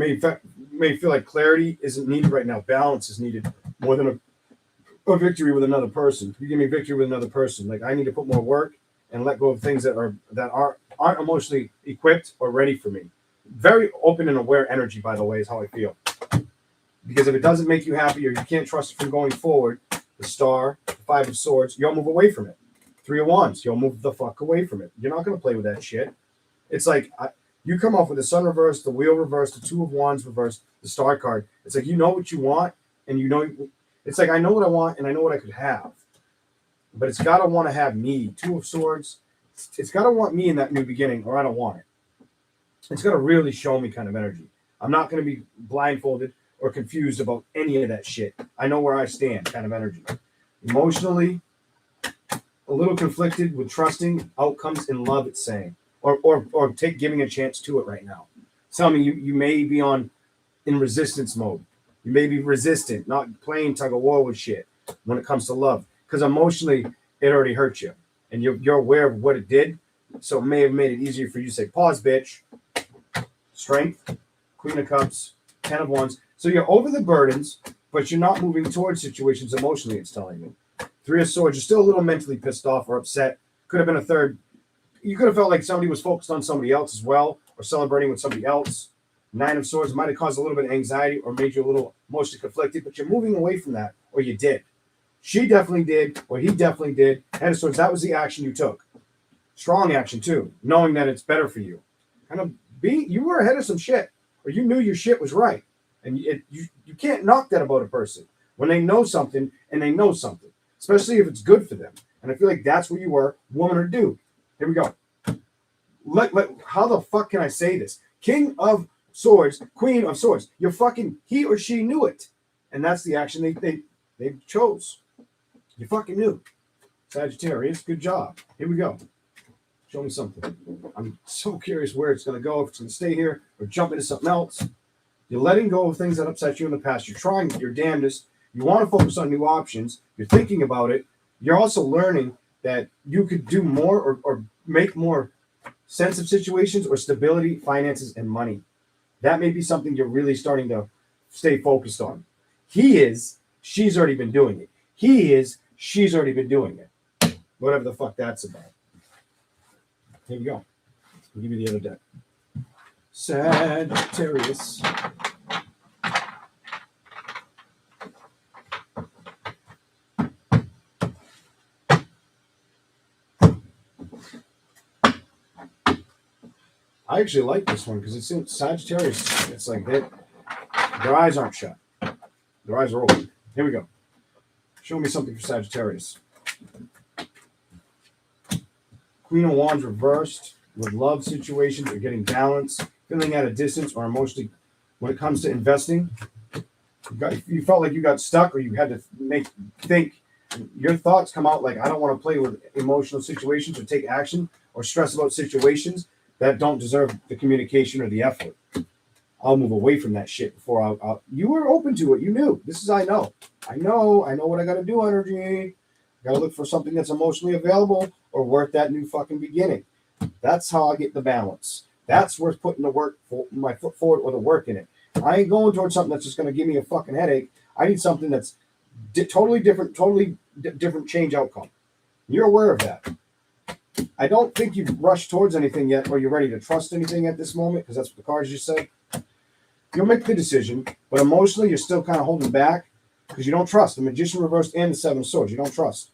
may feel like clarity isn't needed right now. Balance is needed more than a victory with another person. You give me victory with another person. Like I need to put more work and let go of things that aren't emotionally equipped or ready for me. Very open and aware energy, by the way, is how I feel. Because if it doesn't make you happy, or you can't trust it from going forward, the Star, the Five of Swords, you'll move away from it. Three of Wands, you'll move the fuck away from it. You're not going to play with that shit. It's like you come off with the Sun reversed, the Wheel reversed, the Two of Wands reversed, the Star card. It's like you know what you want, and you know. It's like I know what I want, and I know what I could have. But it's got to want to have me. Two of Swords. It's got to want me in that new beginning, or I don't want it. It's got to really show me kind of energy. I'm not going to be blindfolded or confused about any of that shit. I know where I stand kind of energy. Emotionally, a little conflicted with trusting outcomes in love, it's saying. Or giving a chance to it right now. Tell me you may be in resistance mode. You may be resistant, not playing tug of war with shit when it comes to love. Because emotionally, it already hurt you. And you're aware of what it did. So it may have made it easier for you to say, pause, bitch. Strength, Queen of Cups, Ten of Wands. So you're over the burdens, but you're not moving towards situations emotionally, it's telling you. Three of Swords, you're still a little mentally pissed off or upset. Could have been a third. You could have felt like somebody was focused on somebody else as well, or celebrating with somebody else. Nine of Swords might have caused a little bit of anxiety or made you a little emotionally conflicted, but you're moving away from that, or you did. She definitely did, or he definitely did. Ten of Swords, that was the action you took. Strong action too, knowing that it's better for you. Kind of you were ahead of some shit, or you knew your shit was right. And you can't knock that about a person when they know something and they know something, especially if it's good for them. And I feel like that's where you were, woman or dude. Here we go. How the fuck can I say this? King of Swords, Queen of Swords. You're fucking, he or she knew it. And that's the action they chose. You fucking knew. Sagittarius, good job. Here we go. Show me something. I'm so curious where it's going to go, if it's going to stay here or jump into something else. You're letting go of things that upset you in the past. You're trying your damnedest. You want to focus on new options. You're thinking about it. You're also learning that you could do more or make more sense of situations or stability, finances, and money. That may be something you're really starting to stay focused on. She's already been doing it. She's already been doing it. Whatever the fuck that's about. Here we go. I'll give you the other deck. Sagittarius. I actually like this one because it's in Sagittarius. It's like their eyes aren't shut. Their eyes are open. Here we go. Show me something for Sagittarius. Queen of Wands reversed with love situations or getting balance, feeling at a distance or emotionally when it comes to investing. You felt like you got stuck or you had to think. Your thoughts come out like, I don't want to play with emotional situations or take action or stress about situations that don't deserve the communication or the effort. I'll move away from that shit before you were open to it. You knew. This is I know what I got to do, energy. Got to look for something that's emotionally available or worth that new fucking beginning. That's how I get the balance. That's worth putting the work for my foot forward or the work in it. I ain't going towards something that's just going to give me a fucking headache. I need something that's totally different change outcome. You're aware of that. I don't think you've rushed towards anything yet or you're ready to trust anything at this moment because that's what the cards just said. You'll make the decision, but emotionally you're still kind of holding back because you don't trust. The Magician reversed and the Seven of Swords. You don't trust.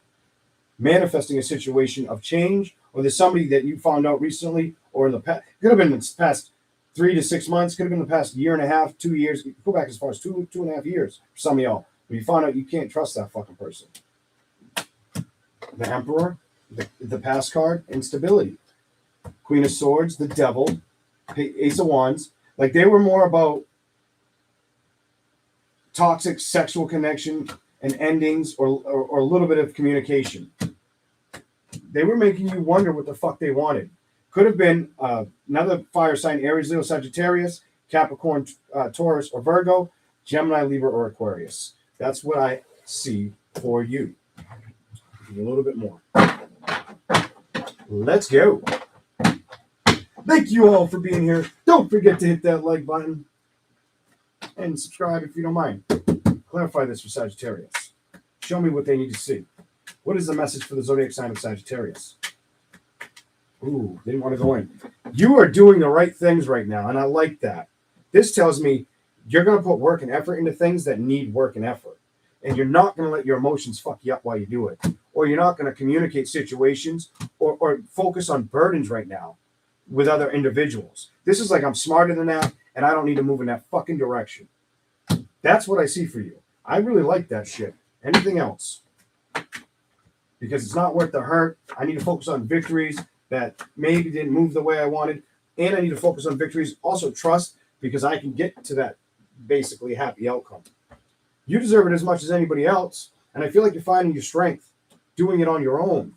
Manifesting a situation of change, or there's somebody that you found out recently or in the past. Could have been in the past 3 to 6 months. Could have been the past year and a half, 2 years. Go back as far as two and a half years for some of y'all. When you find out you can't trust that fucking person. The Emperor, the past card, instability. Queen of Swords, the Devil, Ace of Wands. Like they were more about toxic sexual connection and endings or a little bit of communication. They were making you wonder what the fuck they wanted. Could have been another fire sign, Aries, Leo, Sagittarius, Capricorn, Taurus, or Virgo, Gemini, Libra, or Aquarius. That's what I see for you. A little bit more. Let's go. Thank you all for being here. Don't forget to hit that like button and subscribe if you don't mind. Clarify this for Sagittarius. Show me what they need to see. What is the message for the zodiac sign of Sagittarius? Ooh, didn't want to go in. You are doing the right things right now, and I like that. This tells me you're going to put work and effort into things that need work and effort. And you're not going to let your emotions fuck you up while you do it. Or you're not going to communicate situations or focus on burdens right now with other individuals. This is like I'm smarter than that, and I don't need to move in that fucking direction. That's what I see for you. I really like that shit. Anything else? Because it's not worth the hurt. I need to focus on victories that maybe didn't move the way I wanted. And I need to focus on victories. Also trust, because I can get to that basically happy outcome. You deserve it as much as anybody else. And I feel like you're finding your strength, doing it on your own.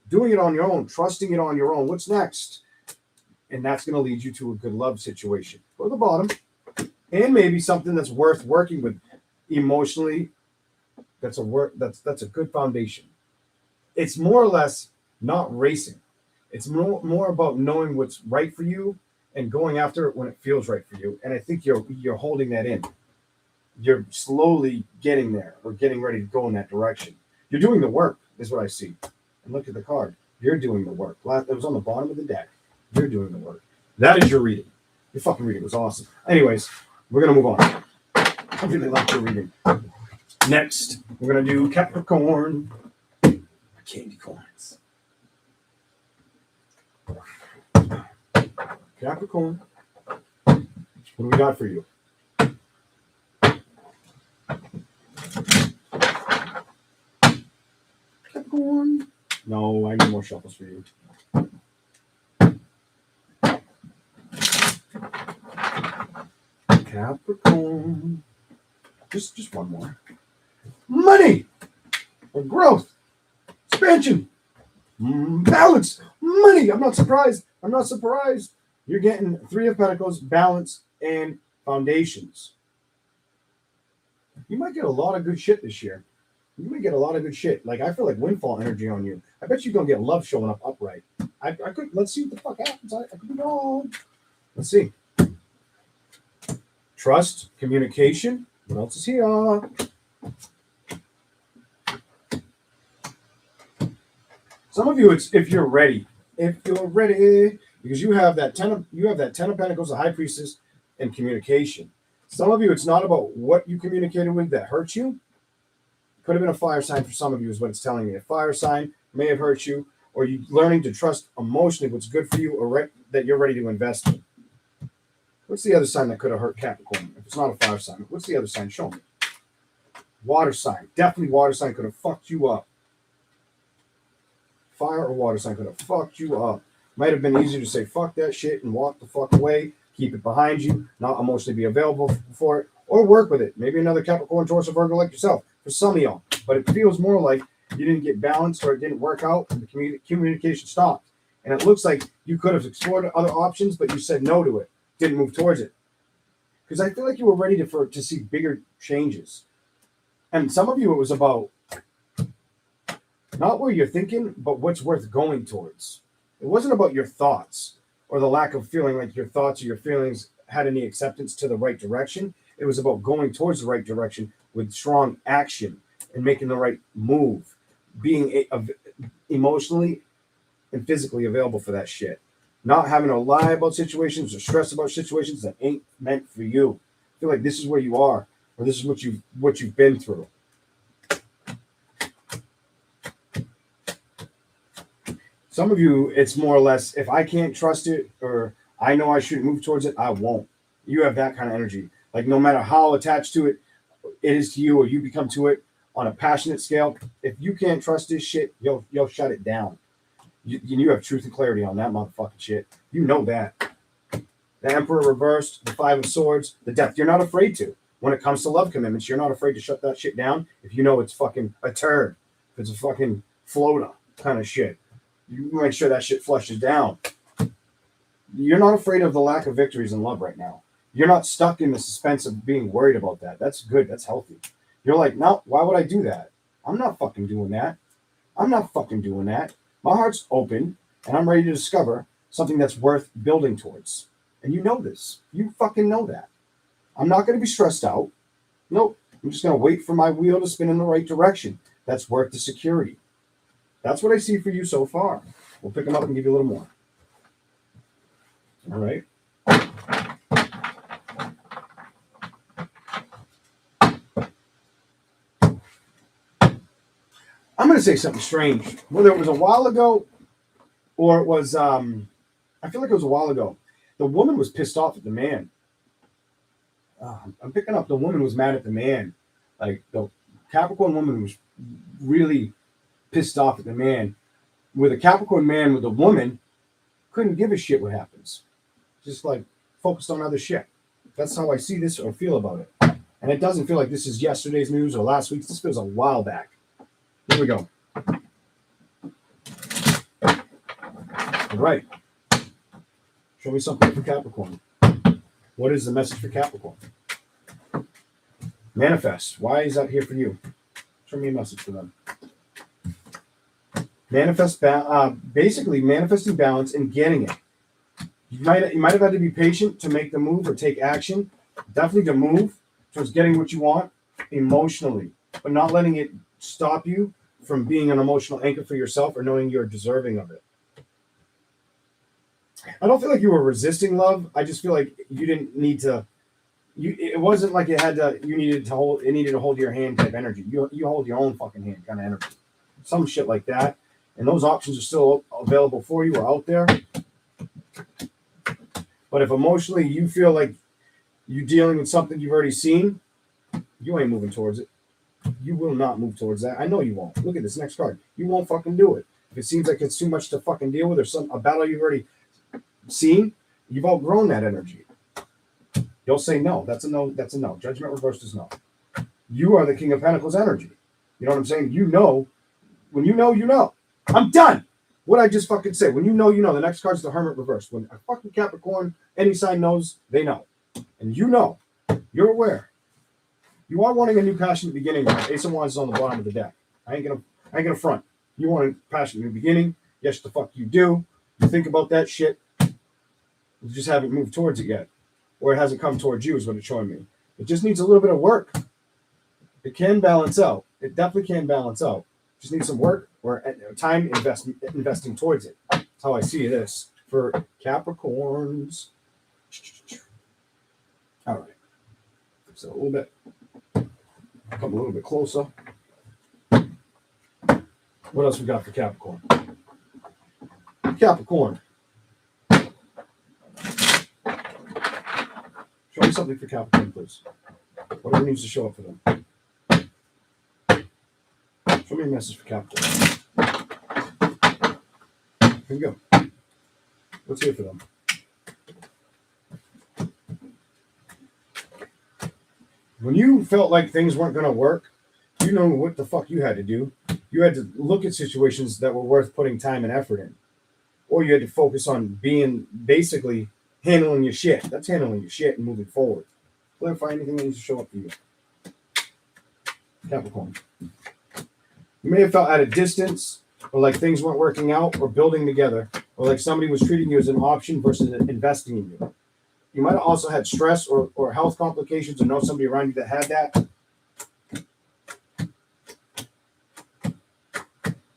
Doing it on your own, trusting it on your own. What's next? And that's going to lead you to a good love situation. Go to the bottom. And maybe something that's worth working with emotionally. That's a good foundation. It's more or less not racing. It's more about knowing what's right for you and going after it when it feels right for you. And I think you're holding that in. You're slowly getting there or getting ready to go in that direction. You're doing the work, is what I see. And look at the card. You're doing the work. It was on the bottom of the deck. You're doing the work. That is your reading. Your fucking reading was awesome. Anyways, we're gonna move on. I really like your reading. Next, we're gonna do Capricorn. Candy corns. Capricorn. What do we got for you? Capricorn. No, I need more shuffles for you. Capricorn. Just one more. Money or growth, expansion, balance, money. I'm not surprised. You're getting Three of Pentacles, balance, and foundations. You might get a lot of good shit this year. You may get a lot of good shit. Like, I feel like windfall energy on you. I bet you're gonna get love showing up upright. I could. Let's see what the fuck happens. I could be wrong. Let's see. Trust, communication. What else is here? Some of you, it's if you're ready. If you're ready, because you have that ten of Pentacles, the High Priestess, and communication. Some of you, it's not about what you communicated with that hurt you. Could have been a fire sign for some of you, is what it's telling me. A fire sign may have hurt you, or you learning to trust emotionally what's good for you, or that you're ready to invest in. What's the other sign that could have hurt Capricorn? If it's not a fire sign, what's the other sign? Show me. Water sign. Definitely water sign could have fucked you up. Fire or water sign could have fucked you up. Might have been easier to say fuck that shit and walk the fuck away, keep it behind you, not emotionally be available for it, or work with it. Maybe another Capricorn, Taurus, or Virgo like yourself, for some of y'all. But it feels more like you didn't get balanced or it didn't work out and the communication stopped. And it looks like you could have explored other options, but you said no to it, didn't move towards it. Because I feel like you were ready to see bigger changes. And some of you, it was about not where you're thinking, but what's worth going towards. It wasn't about your thoughts or the lack of feeling like your thoughts or your feelings had any acceptance to the right direction. It was about going towards the right direction with strong action and making the right move, being emotionally and physically available for that shit. Not having to lie about situations or stress about situations that ain't meant for you. I feel like this is where you are, or this is what you've been through. Some of you, it's more or less, if I can't trust it or I know I shouldn't move towards it, I won't. You have that kind of energy. Like, no matter how attached to it is to you, or you become to it on a passionate scale, if you can't trust this shit, you'll shut it down. You have truth and clarity on that motherfucking shit. You know that. The Emperor reversed, the Five of Swords, the Death. You're not afraid to. When it comes to love commitments, you're not afraid to shut that shit down if you know it's fucking a turd. If it's a fucking floater kind of shit. You make sure that shit flushes down. You're not afraid of the lack of victories in love right now. You're not stuck in the suspense of being worried about that. That's good. That's healthy. You're like, no, why would I do that? I'm not fucking doing that. My heart's open, and I'm ready to discover something that's worth building towards. And you know this. You fucking know that. I'm not going to be stressed out. Nope. I'm just going to wait for my wheel to spin in the right direction. That's worth the security. That's what I see for you so far. We'll pick them up and give you a little more. All right. I'm going to say something strange. Whether it was a while ago or it was, I feel like it was a while ago. The woman was pissed off at the man. I'm picking up the woman was mad at the man. Like, the Capricorn woman was really pissed off at the man. With a Capricorn man with a woman, couldn't give a shit what happens. Just like focused on other shit. That's how I see this or feel about it. And it doesn't feel like this is yesterday's news or last week's. This feels a while back. Here we go. All right. Show me something for Capricorn. What is the message for Capricorn? Manifest. Why is that here for you? Show me a message for them. Basically manifesting balance and getting it. You might have had to be patient to make the move or take action. Definitely to move towards getting what you want emotionally, but not letting it stop you from being an emotional anchor for yourself or knowing you're deserving of it. I don't feel like you were resisting love. I just feel like you didn't need to. It wasn't like it had to. You needed to hold. It needed to hold your hand type energy. You hold your own fucking hand kind of energy. Some shit like that. And those options are still available for you or out there. But if emotionally you feel like you're dealing with something you've already seen, you ain't moving towards it. You will not move towards that. I know you won't. Look at this next card. You won't fucking do it. If it seems like it's too much to fucking deal with or a battle you've already seen, you've outgrown that energy. You'll say no. That's a no. That's a no. Judgment reversed is no. You are the King of Pentacles energy. You know what I'm saying? You know. When you know, you know. I'm done. What I just fucking say. When you know, you know. The next card's the Hermit reversed. When a fucking Capricorn, any sign knows, they know. And you know. You're aware. You are wanting a new passionate beginning. Ace of Wands is on the bottom of the deck. I ain't gonna front. You want a passionate new beginning. Yes, the fuck you do. You think about that shit. You just haven't moved towards it yet. Or it hasn't come towards you is what it's showing me. It just needs a little bit of work. It can balance out. It definitely can balance out. Just needs some work or time investing towards it. That's how I see this for Capricorns. All right. So come a little bit closer. What else we got for Capricorn? Capricorn. Show me something for Capricorn, please. Whatever needs to show up for them. Show me a message for Capricorn. Here we go. What's here for them? When you felt like things weren't going to work, you know what the fuck you had to do. You had to look at situations that were worth putting time and effort in. Or you had to focus on being basically handling your shit. That's handling your shit and moving forward. Clarify anything that needs to show up for you. Capricorn. You may have felt at a distance, or like things weren't working out, or building together, or like somebody was treating you as an option versus investing in you. You might have also had stress or health complications, or know somebody around you that had that.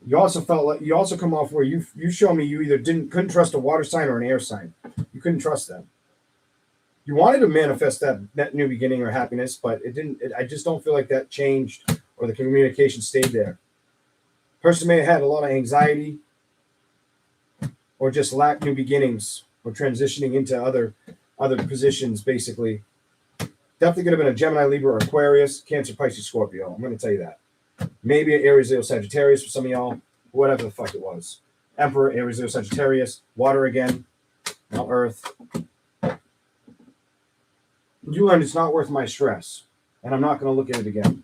You also felt like you also come off where you show me you either couldn't trust a water sign or an air sign. You couldn't trust them. You wanted to manifest that new beginning or happiness, but it didn't. I just don't feel like that changed or the communication stayed there. Person may have had a lot of anxiety or just lacked new beginnings or transitioning into other positions, basically. Definitely could have been a Gemini, Libra, or Aquarius, Cancer, Pisces, Scorpio. I'm going to tell you that. Maybe an Aries, Leo, Sagittarius for some of y'all. Whatever the fuck it was. Emperor, Aries, Leo, Sagittarius. Water again. Now Earth. You learned it's not worth my stress. And I'm not going to look at it again.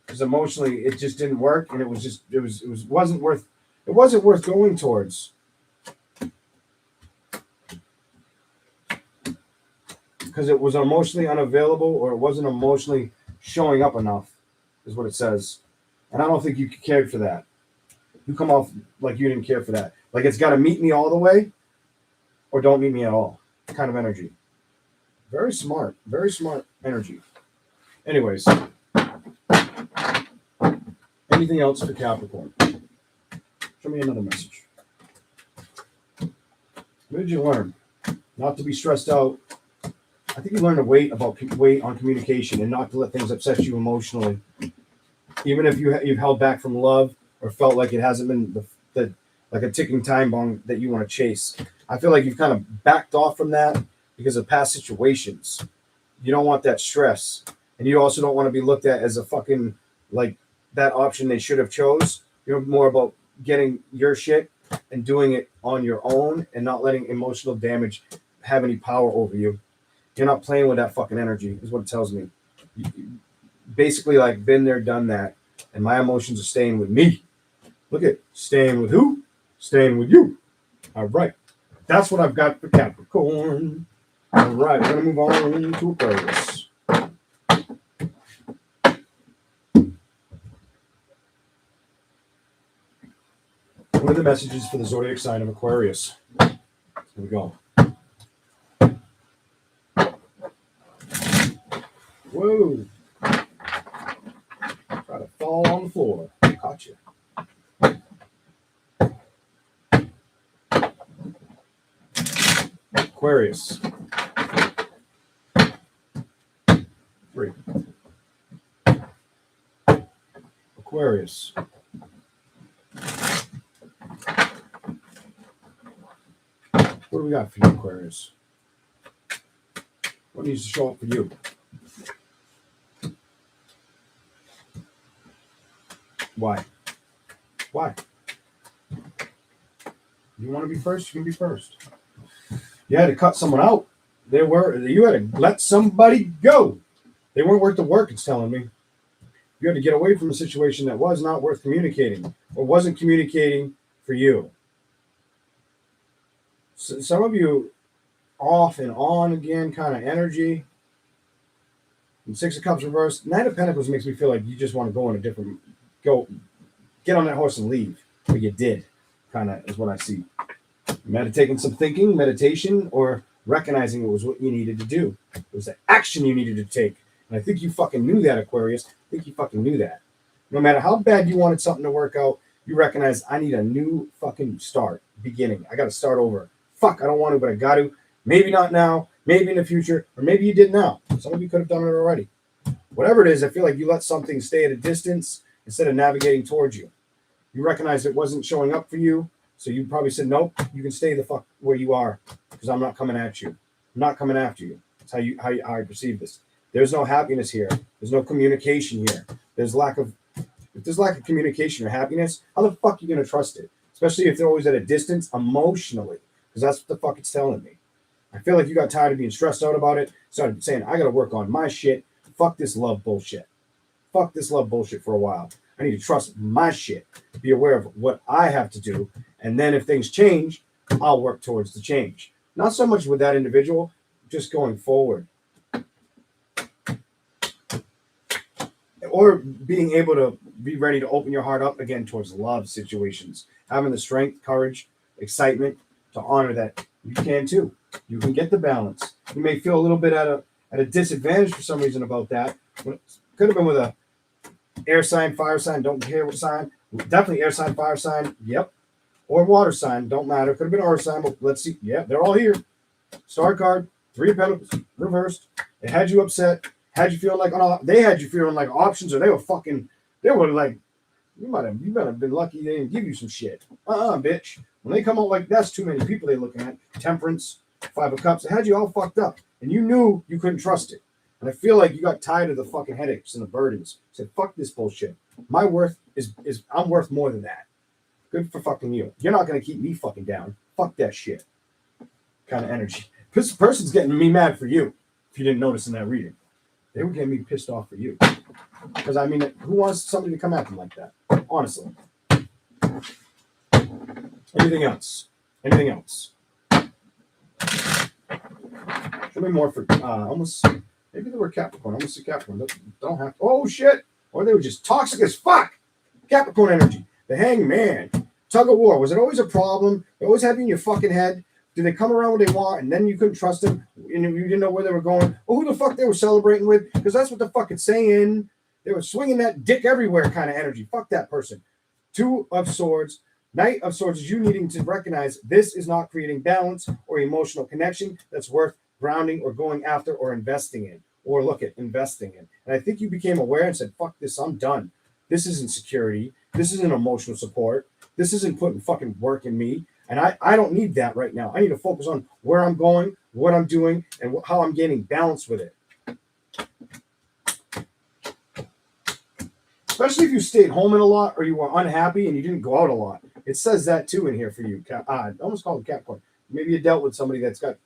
Because emotionally, it just didn't work. And it wasn't worth going towards. Because it was emotionally unavailable, or it wasn't emotionally showing up enough, is what it says. And I don't think you cared for that. You come off like you didn't care for that. Like it's got to meet me all the way, or don't meet me at all. Kind of energy. Very smart energy. Anyways, anything else for Capricorn? Show me another message. What did you learn? Not to be stressed out. I think you learned to wait on communication and not to let things upset you emotionally. Even if you've held back from love or felt like it hasn't been like a ticking time bomb that you want to chase. I feel like you've kind of backed off from that because of past situations. You don't want that stress. And you also don't want to be looked at as a fucking, like, that option they should have chose. You're more about getting your shit and doing it on your own and not letting emotional damage have any power over you. You're not playing with that fucking energy, is what it tells me. Basically, like, been there, done that. And my emotions are staying with me. Look at staying with who? Staying with you. All right. That's what I've got for Capricorn. All right. We're going to move on to Aquarius. What are the messages for the zodiac sign of Aquarius? Here we go. Whoa. Try to fall on the floor. Caught you. Aquarius. 3. Aquarius. What do we got for you, Aquarius? What needs to show up for you? Why? Why? You want to be first? You can be first. You had to cut someone out. You had to let somebody go. They weren't worth the work, it's telling me. You had to get away from a situation that was not worth communicating or wasn't communicating for you. So some of you off and on again kind of energy. And 6 of Cups reversed. 9 of Pentacles makes me feel like you just want to get on that horse and leave. But you did, kind of is what I see. Meditating some thinking, meditation, or recognizing it was what you needed to do. It was the action you needed to take. And I think you fucking knew that, Aquarius. I think you fucking knew that. No matter how bad you wanted something to work out, you recognize I need a new fucking start, beginning. I got to start over. Fuck, I don't want to, but I got to. Maybe not now, maybe in the future, or maybe you did now. Some of you could have done it already. Whatever it is, I feel like you let something stay at a distance instead of navigating towards you. You recognized it wasn't showing up for you, so you probably said, nope, you can stay the fuck where you are because I'm not coming at you. I'm not coming after you. That's how I perceive this. There's no happiness here. There's no communication here. If there's lack of communication or happiness, how the fuck are you going to trust it? Especially if they're always at a distance emotionally, because that's what the fuck it's telling me. I feel like you got tired of being stressed out about it, started saying, I got to work on my shit. Fuck this love bullshit. Fuck this love bullshit for a while. I need to trust my shit, be aware of what I have to do, and then if things change, I'll work towards the change. Not so much with that individual, just going forward. Or being able to be ready to open your heart up again towards love situations. Having the strength, courage, excitement to honor that you can too. You can get the balance. You may feel a little bit at a disadvantage for some reason about that. Could have been with a air sign, fire sign, don't care what sign. Definitely air sign, fire sign, yep. Or water sign, don't matter. Could have been earth sign, but let's see. Yeah, they're all here. Star card, 3 of Pentacles, reversed. It had you upset. Had you feeling like they had you feeling like options, or they were like, you better have been lucky they didn't give you some shit. Bitch. When they come out like that's too many people they're looking at. Temperance, 5 of Cups. It had you all fucked up, and you knew you couldn't trust it. And I feel like you got tired of the fucking headaches and the burdens. Said, fuck this bullshit. My worth is I'm worth more than that. Good for fucking you. You're not gonna keep me fucking down. Fuck that shit. Kind of energy. This person's getting me mad for you. If you didn't notice in that reading, they were getting me pissed off for you. Because I mean, who wants somebody to come at them like that? Honestly. Anything else? Anything else? Show me more for almost. Maybe they were Capricorn. Almost a Capricorn. Don't have to. Oh shit! Or they were just toxic as fuck. Capricorn energy. The Hangman. Tug of war. Was it always a problem? They always have you in your fucking head. Did they come around when they want, and then you couldn't trust them, and you didn't know where they were going? Or who the fuck they were celebrating with? Because that's what the fuck it's saying. They were swinging that dick everywhere kind of energy. Fuck that person. 2 of Swords. Knight of Swords is you needing to recognize this is not creating balance or emotional connection that's worth grounding or going after or investing in. Or look at investing in. And I think you became aware and said, fuck this, I'm done. This isn't security. This isn't emotional support. This isn't putting fucking work in me. And I don't need that right now. I need to focus on where I'm going, what I'm doing, and how I'm gaining balance with it. Especially if you stayed home in a lot or you were unhappy and you didn't go out a lot. It says that too in here for you. I almost call it Capricorn. Maybe you dealt with somebody that's got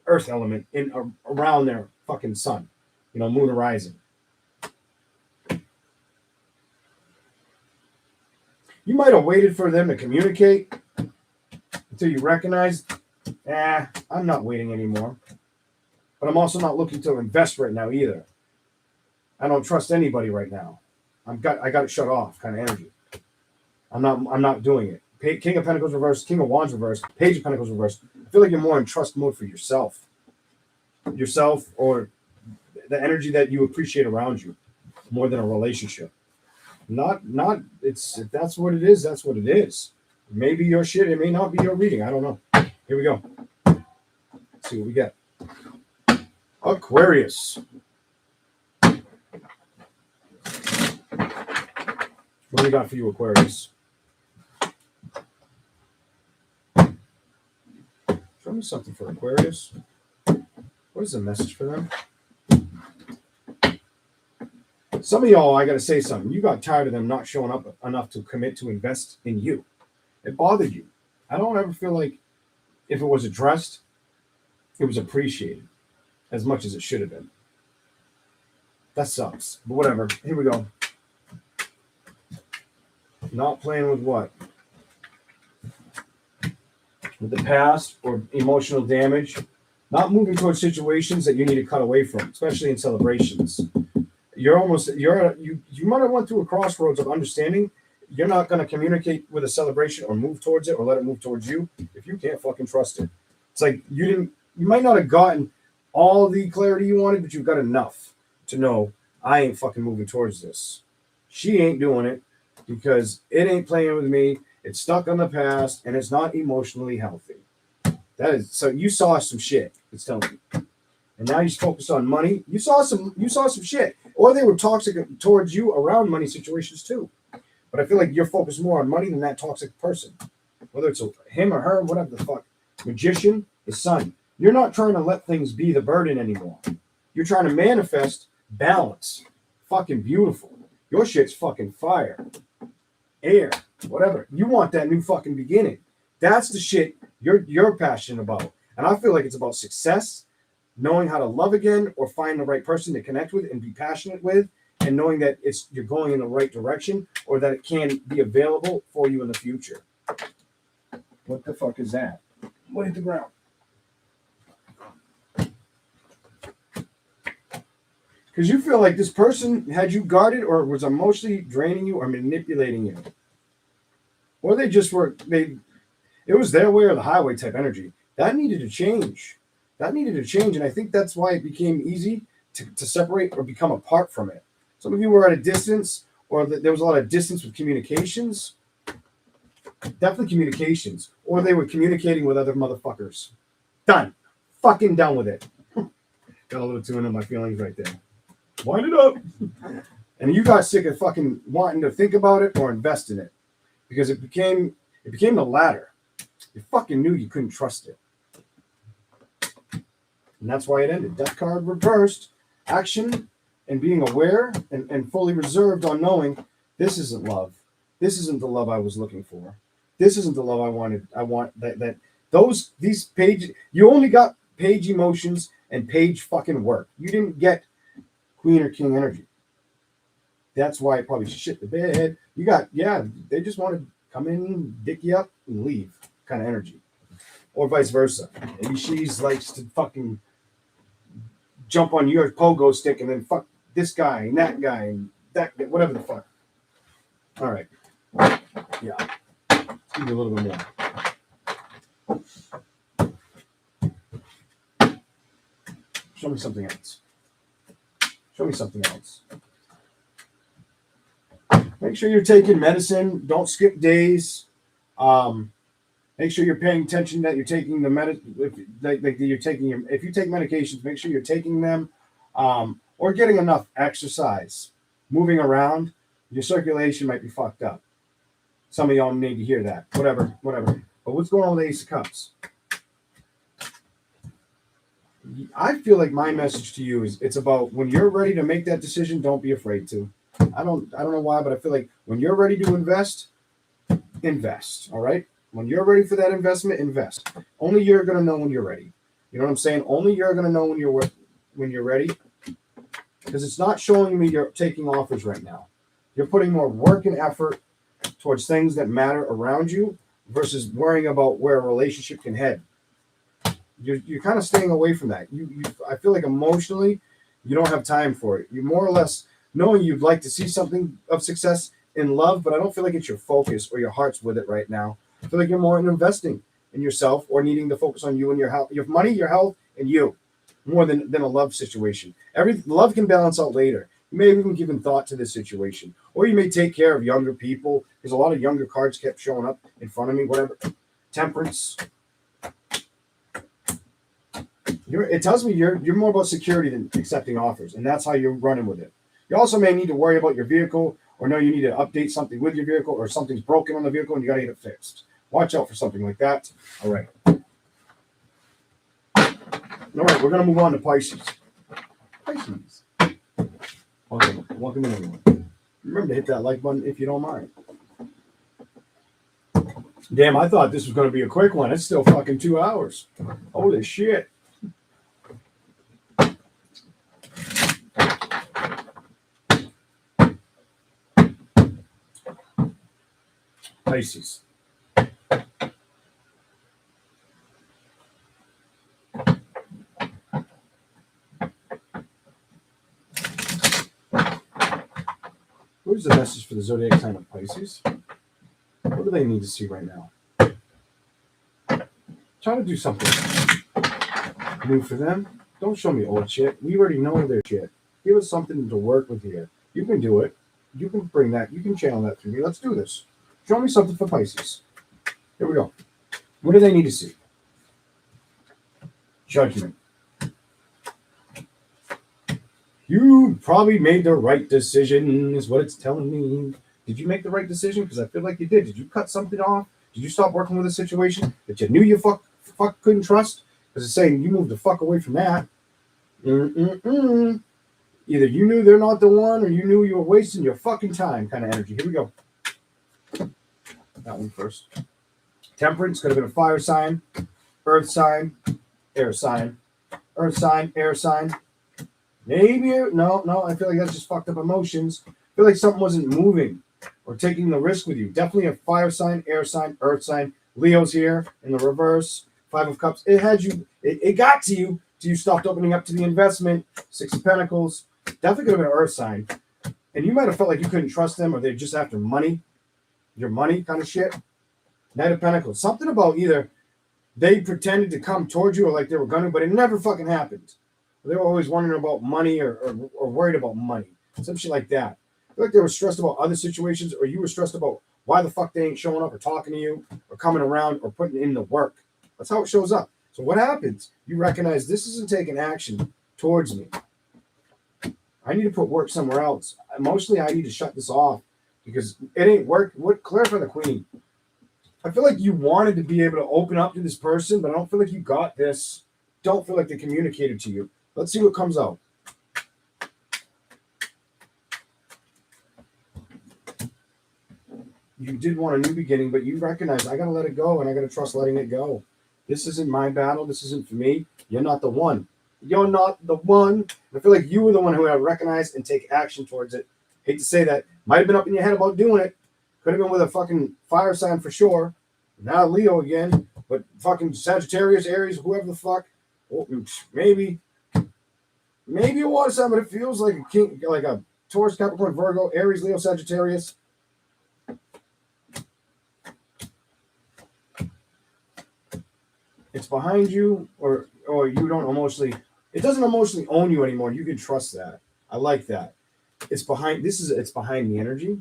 earth element in around their fucking sun. You know, moon rising. You might have waited for them to communicate until you recognize, I'm not waiting anymore. But I'm also not looking to invest right now either. I don't trust anybody right now. I got it shut off kind of energy. I'm not doing it. King of Pentacles reversed, King of Wands reversed, Page of Pentacles reversed. I feel like you're more in trust mode for yourself. Yourself or the energy that you appreciate around you more than a relationship. Not it's if that's what it is, that's what it is. Maybe your shit, it may not be your reading. I don't know. Here we go. Let's see what we get. Aquarius. What do we got for you, Aquarius? Show me something for Aquarius. What is the message for them? Some of y'all, I got to say something. You got tired of them not showing up enough to commit to invest in you. It bothered you. I don't ever feel like if it was addressed, it was appreciated as much as it should have been. That sucks. But whatever. Here we go. Not playing with what? With the past or emotional damage. Not moving towards situations that you need to cut away from, especially in celebrations. You might have went through a crossroads of understanding you're not going to communicate with a celebration or move towards it or let it move towards you if you can't fucking trust it. It's like you might not have gotten all the clarity you wanted, but you've got enough to know I ain't fucking moving towards this. She ain't doing it because it ain't playing with me. It's stuck on the past and it's not emotionally healthy. That is so you saw some shit. It's telling you. And now you're focused on money. You saw some shit. Or they were toxic towards you around money situations too. But I feel like you're focused more on money than that toxic person. Whether it's him or her, whatever the fuck. Magician, the sun. You're not trying to let things be the burden anymore. You're trying to manifest balance. Fucking beautiful. Your shit's fucking fire. Air. Whatever. You want that new fucking beginning. That's the shit you're passionate about. And I feel like it's about success, knowing how to love again or find the right person to connect with and be passionate with, and knowing that you're going in the right direction or that it can be available for you in the future. What the fuck is that? What hit the ground? Because you feel like this person had you guarded or was emotionally draining you or manipulating you. Or they just were, it was their way or the highway type energy. That needed to change. And I think that's why it became easy to separate or become apart from it. Some of you were at a distance, or there was a lot of distance with communications. Definitely communications. Or they were communicating with other motherfuckers. Done. Fucking done with it. Got a little too into my feelings right there. Wind it up. And you got sick of fucking wanting to think about it or invest in it. Because it became the latter. You fucking knew you couldn't trust it. And that's why it ended. Death card reversed. Action and being aware and fully reserved on knowing this isn't love. This isn't the love I was looking for. This isn't the love I wanted. I want these page. You only got page emotions and page fucking work. You didn't get queen or king energy. That's why it probably shit the bed. You got, they just want to come in, dick you up, and leave kind of energy. Or vice versa. Maybe she's likes to fucking jump on your pogo stick and then fuck this guy and that guy and that, whatever the fuck. All right. Yeah. Let's give you a little bit more. Show me something else. Make sure you're taking medicine. Don't skip days. Make sure you're paying attention that you're taking the medicine. If you take medications, make sure you're taking them, or getting enough exercise. Moving around, your circulation might be fucked up. Some of y'all need to hear that. Whatever. But what's going on with the Ace of Cups? I feel like my message to you is it's about when you're ready to make that decision, don't be afraid to. I don't know why, but I feel like when you're ready to invest. All right. When you're ready for that investment, invest. Only you're going to know when you're ready. You know what I'm saying? Only you're going to know when you're ready. Because it's not showing me you're taking offers right now. You're putting more work and effort towards things that matter around you versus worrying about where a relationship can head. You're kind of staying away from that. I feel like emotionally, you don't have time for it. You more or less knowing you'd like to see something of success in love, but I don't feel like it's your focus or your heart's with it right now. I feel like you're more in investing in yourself or needing to focus on you and your health, your money, your health, and you more than a love situation. Every love can balance out later. You may have even given thought to this situation, or you may take care of younger people. There's a lot of younger cards kept showing up in front of me. Whatever, temperance. It tells me you're more about security than accepting offers, and that's how you're running with it. You also may need to worry about your vehicle, or know you need to update something with your vehicle, or something's broken on the vehicle and you got to get it fixed. Watch out for something like that. All right. All right, we're going to move on to Pisces. Pisces. Welcome in, everyone. Remember to hit that like button if you don't mind. Damn, I thought this was going to be a quick one. It's still fucking 2 hours. Holy shit. Pisces. Where's the message for the zodiac sign of Pisces? What do they need to see right now? Try to do something new for them. Don't show me old shit. We already know their shit. Give us something to work with here. You can do it. You can bring that. You can channel that through me. Let's do this. Show me something for Pisces. Here we go. What do they need to see? Judgment. You probably made the right decision, is what it's telling me. Did you make the right decision? Because I feel like you did. Did you cut something off? Did you stop working with a situation that you knew you fuck couldn't trust? Because it's saying you moved the fuck away from that. Either you knew they're not the one, or you knew you were wasting your fucking time kind of energy. Here we go. That one first. Temperance could have been a fire sign, earth sign, air sign, earth sign, air sign. Maybe, no, I feel like that's just fucked up emotions. I feel like something wasn't moving or taking the risk with you. Definitely a fire sign, air sign, earth sign. Leo's here in the reverse. 5 of Cups. It had you, it got to you till you stopped opening up to the investment. 6 of Pentacles. Definitely could have been an earth sign. And you might have felt like you couldn't trust them, or they're just after money. Your money kind of shit. Knight of Pentacles. Something about either they pretended to come towards you or like they were gonna, but it never fucking happened. They were always wondering about money or worried about money. Some shit like that. I feel like they were stressed about other situations, or you were stressed about why the fuck they ain't showing up or talking to you or coming around or putting in the work. That's how it shows up. So what happens? You recognize this isn't taking action towards me. I need to put work somewhere else. Emotionally, I need to shut this off because it ain't work. What? Clarify the Queen. I feel like you wanted to be able to open up to this person, but I don't feel like you got this. Don't feel like they communicated to you. Let's see what comes out. You did want a new beginning, but you recognize I got to let it go, and I got to trust letting it go. This isn't my battle. This isn't for me. You're not the one. You're not the one. I feel like you were the one who had recognized and take action towards it. Hate to say that. Might have been up in your head about doing it. Could have been with a fucking fire sign for sure. Now Leo again, but fucking Sagittarius, Aries, whoever the fuck. Maybe a water sign, but it feels like a king, like a Taurus, Capricorn, Virgo, Aries, Leo, Sagittarius. It's behind you, or you don't emotionally. It doesn't emotionally own you anymore. You can trust that. I like that. It's behind. It's behind the energy.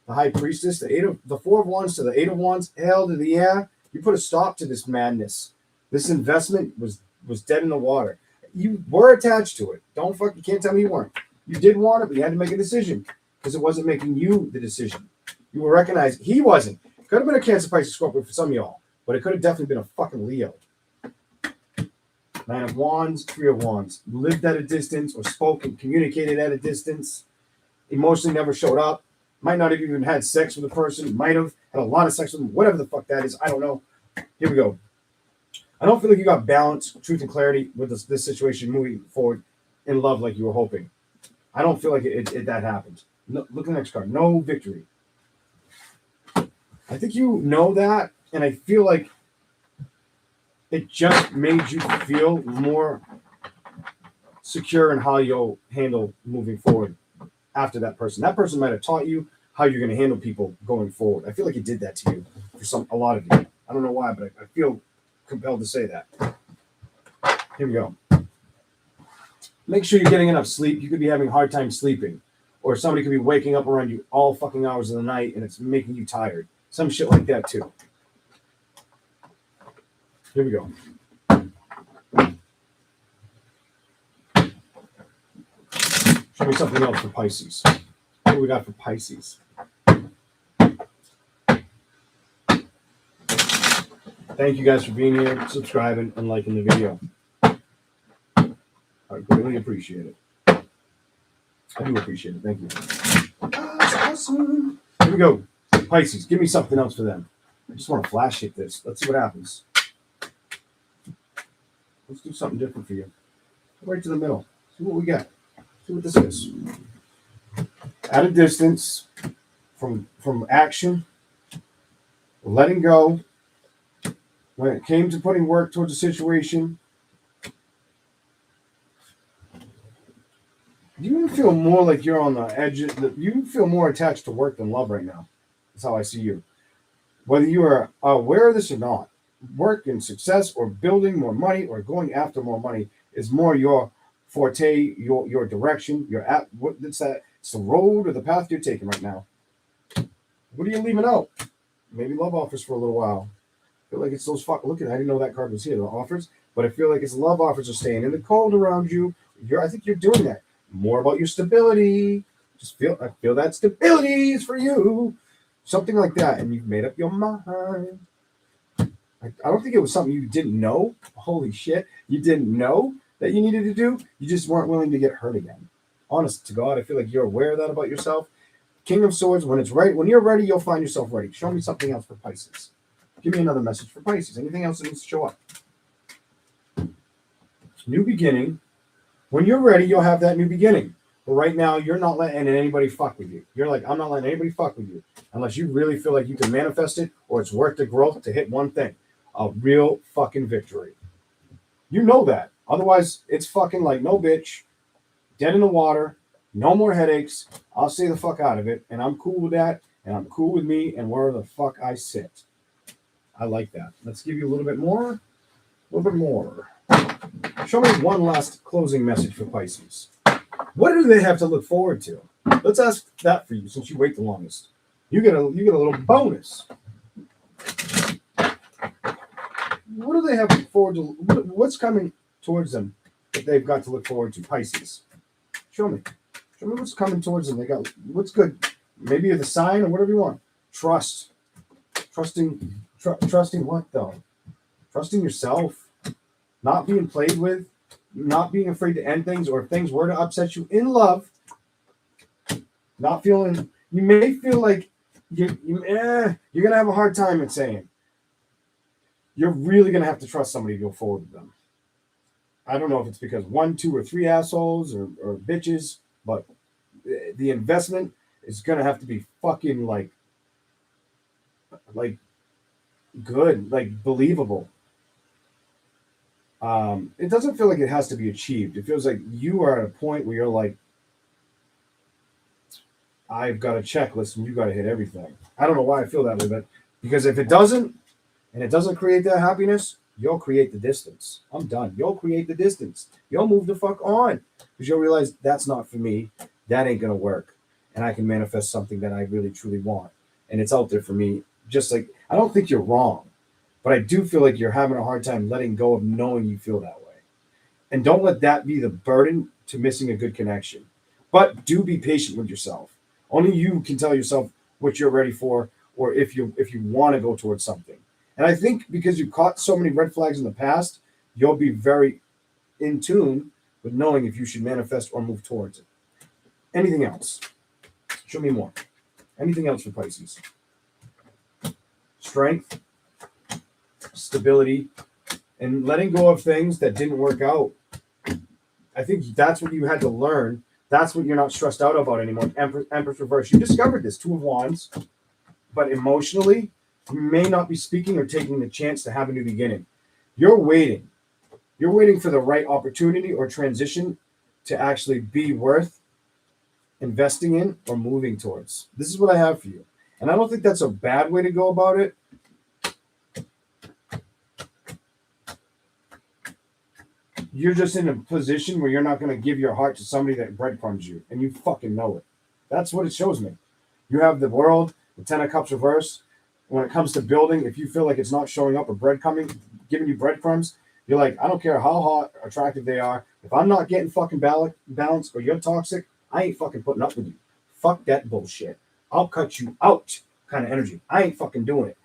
The High Priestess, the 4 of Wands to the 8 of Wands, hell to the air. You put a stop to this madness. This investment was dead in the water. You were attached to it. You can't tell me you weren't. You did want it, but you had to make a decision because it wasn't making you the decision. You will recognize he wasn't. It could have been a Cancer, Pisces, Scorpio for some of y'all, but it could have definitely been a fucking Leo. 9 of Wands, 3 of Wands. Lived at a distance or spoke and communicated at a distance. Emotionally never showed up. Might not have even had sex with a person. Might have had a lot of sex with them. Whatever the fuck that is. I don't know. Here we go. I don't feel like you got balance, truth, and clarity with this situation moving forward in love like you were hoping. I don't feel like that happened. No, look at the next card. No victory. I think you know that, and I feel like it just made you feel more secure in how you'll handle moving forward after that person. That person might have taught you how you're going to handle people going forward. I feel like it did that to you for a lot of you. I don't know why, but I feel compelled to say that. Here we go. Make sure you're getting enough sleep. You could be having a hard time sleeping, or somebody could be waking up around you all fucking hours of the night, and it's making you tired. Some shit like that too. Here we go. Show me something else for Pisces. What do we got for Pisces? Thank you guys for being here, subscribing, and liking the video. I greatly appreciate it. I do appreciate it. Thank you. That's awesome. Here we go. Pisces, give me something else for them. I just want to flash hit this. Let's see what happens. Let's do something different for you. Right to the middle. See what we got. See what this is. At a distance from action, letting go. When it came to putting work towards a situation, you feel more like you're on the edge. You feel more attached to work than love right now. That's how I see you. Whether you are aware of this or not, work and success or building more money or going after more money is more your forte, your direction, what's that? It's the road or the path you're taking right now. What are you leaving out? Maybe love offers for a little while. I feel like it's those look at I didn't know that card was here, the offers, but I feel like it's love offers are staying in the cold around you. I think you're doing that. More about your stability. I feel that stability is for you. Something like that. And you've made up your mind. I don't think it was something you didn't know. Holy shit. You didn't know that you needed to do. You just weren't willing to get hurt again. Honest to God, I feel like you're aware of that about yourself. King of Swords, when you're ready, you'll find yourself ready. Show me something else for Pisces. Give me another message for Pisces. Anything else that needs to show up? New beginning. When you're ready, you'll have that new beginning. But right now, you're not letting anybody fuck with you. You're like, I'm not letting anybody fuck with you unless you really feel like you can manifest it or it's worth the growth to hit one thing. A real fucking victory. You know that. Otherwise, it's fucking like, no bitch, dead in the water, no more headaches. I'll stay the fuck out of it. And I'm cool with that. And I'm cool with me and where the fuck I sit. I like that. Let's give you a little bit more. A little bit more. Show me one last closing message for Pisces. What do they have to look forward to? Let's ask that for you since you wait the longest. You get a little bonus. What do they have to look forward to? What's coming towards them that they've got to look forward to? Pisces. Show me. Show me what's coming towards them. They got what's good. Maybe the sign or whatever you want. Trust. Trusting what though? Trusting yourself. Not being played with, not being afraid to end things, or if things were to upset you in love, not feeling, you may feel like you're going to have a hard time in saying, you're really going to have to trust somebody to go forward with them. I don't know if it's because 1, 2, or 3 assholes or bitches, but the investment is going to have to be fucking like good, like believable. It doesn't feel like it has to be achieved. It feels like you are at a point where you're like, I've got a checklist and you got to hit everything. I don't know why I feel that way, but because if it doesn't, and it doesn't create that happiness, you'll create the distance. I'm done. You'll create the distance. You'll move the fuck on because you'll realize that's not for me. That ain't going to work. And I can manifest something that I really, truly want. And it's out there for me. Just like, I don't think you're wrong. But I do feel like you're having a hard time letting go of knowing you feel that way. And don't let that be the burden to missing a good connection. But do be patient with yourself. Only you can tell yourself what you're ready for or if you want to go towards something. And I think because you caught so many red flags in the past, you'll be very in tune with knowing if you should manifest or move towards it. Anything else? Show me more. Anything else for Pisces? Strength. Stability and letting go of things that didn't work out. I think that's what you had to learn. That's what you're not stressed out about anymore. Empress reverse. You discovered this 2 of Wands, but emotionally, you may not be speaking or taking the chance to have a new beginning. You're waiting. You're waiting for the right opportunity or transition to actually be worth investing in or moving towards. This is what I have for you. And I don't think that's a bad way to go about it. you're just in a position where you're not going to give your heart to somebody that breadcrumbs you, and you fucking know it. That's what it shows me. You have the world, the Ten of Cups reverse. When it comes to building, if you feel like it's not showing up or breadcrumbing, giving you breadcrumbs, you're like, I don't care how hot, attractive they are. If I'm not getting fucking balance or you're toxic, I ain't fucking putting up with you. Fuck that bullshit. I'll cut you out kind of energy. I ain't fucking doing it.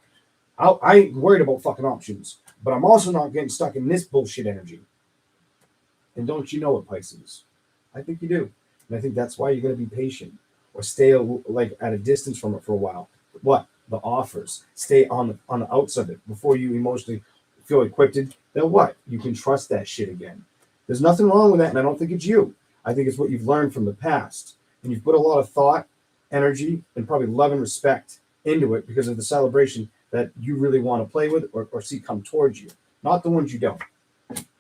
I ain't worried about fucking options. But I'm also not getting stuck in this bullshit energy. And don't you know it, Pisces? I think you do. And I think that's why you're going to be patient or stay like at a distance from it for a while. What? The offers. Stay on the outs of it before you emotionally feel equipped. Then what? You can trust that shit again. There's nothing wrong with that, and I don't think it's you. I think it's what you've learned from the past. And you've put a lot of thought, energy, and probably love and respect into it because of the celebration that you really want to play with or see come towards you, not the ones you don't.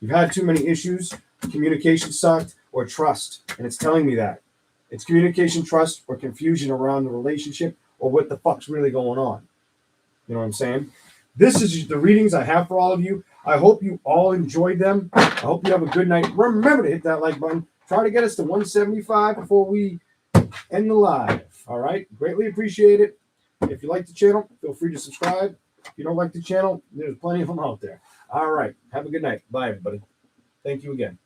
You've had too many issues, communication sucked, or trust, and it's telling me that. It's communication, trust, or confusion around the relationship or what the fuck's really going on. You know what I'm saying? This is the readings I have for all of you. I hope you all enjoyed them. I hope you have a good night. Remember to hit that like button. Try to get us to 175 before we end the live. All right? Greatly appreciate it. If you like the channel, feel free to subscribe. If you don't like the channel, there's plenty of them out there. All right. Have a good night. Bye, everybody. Thank you again.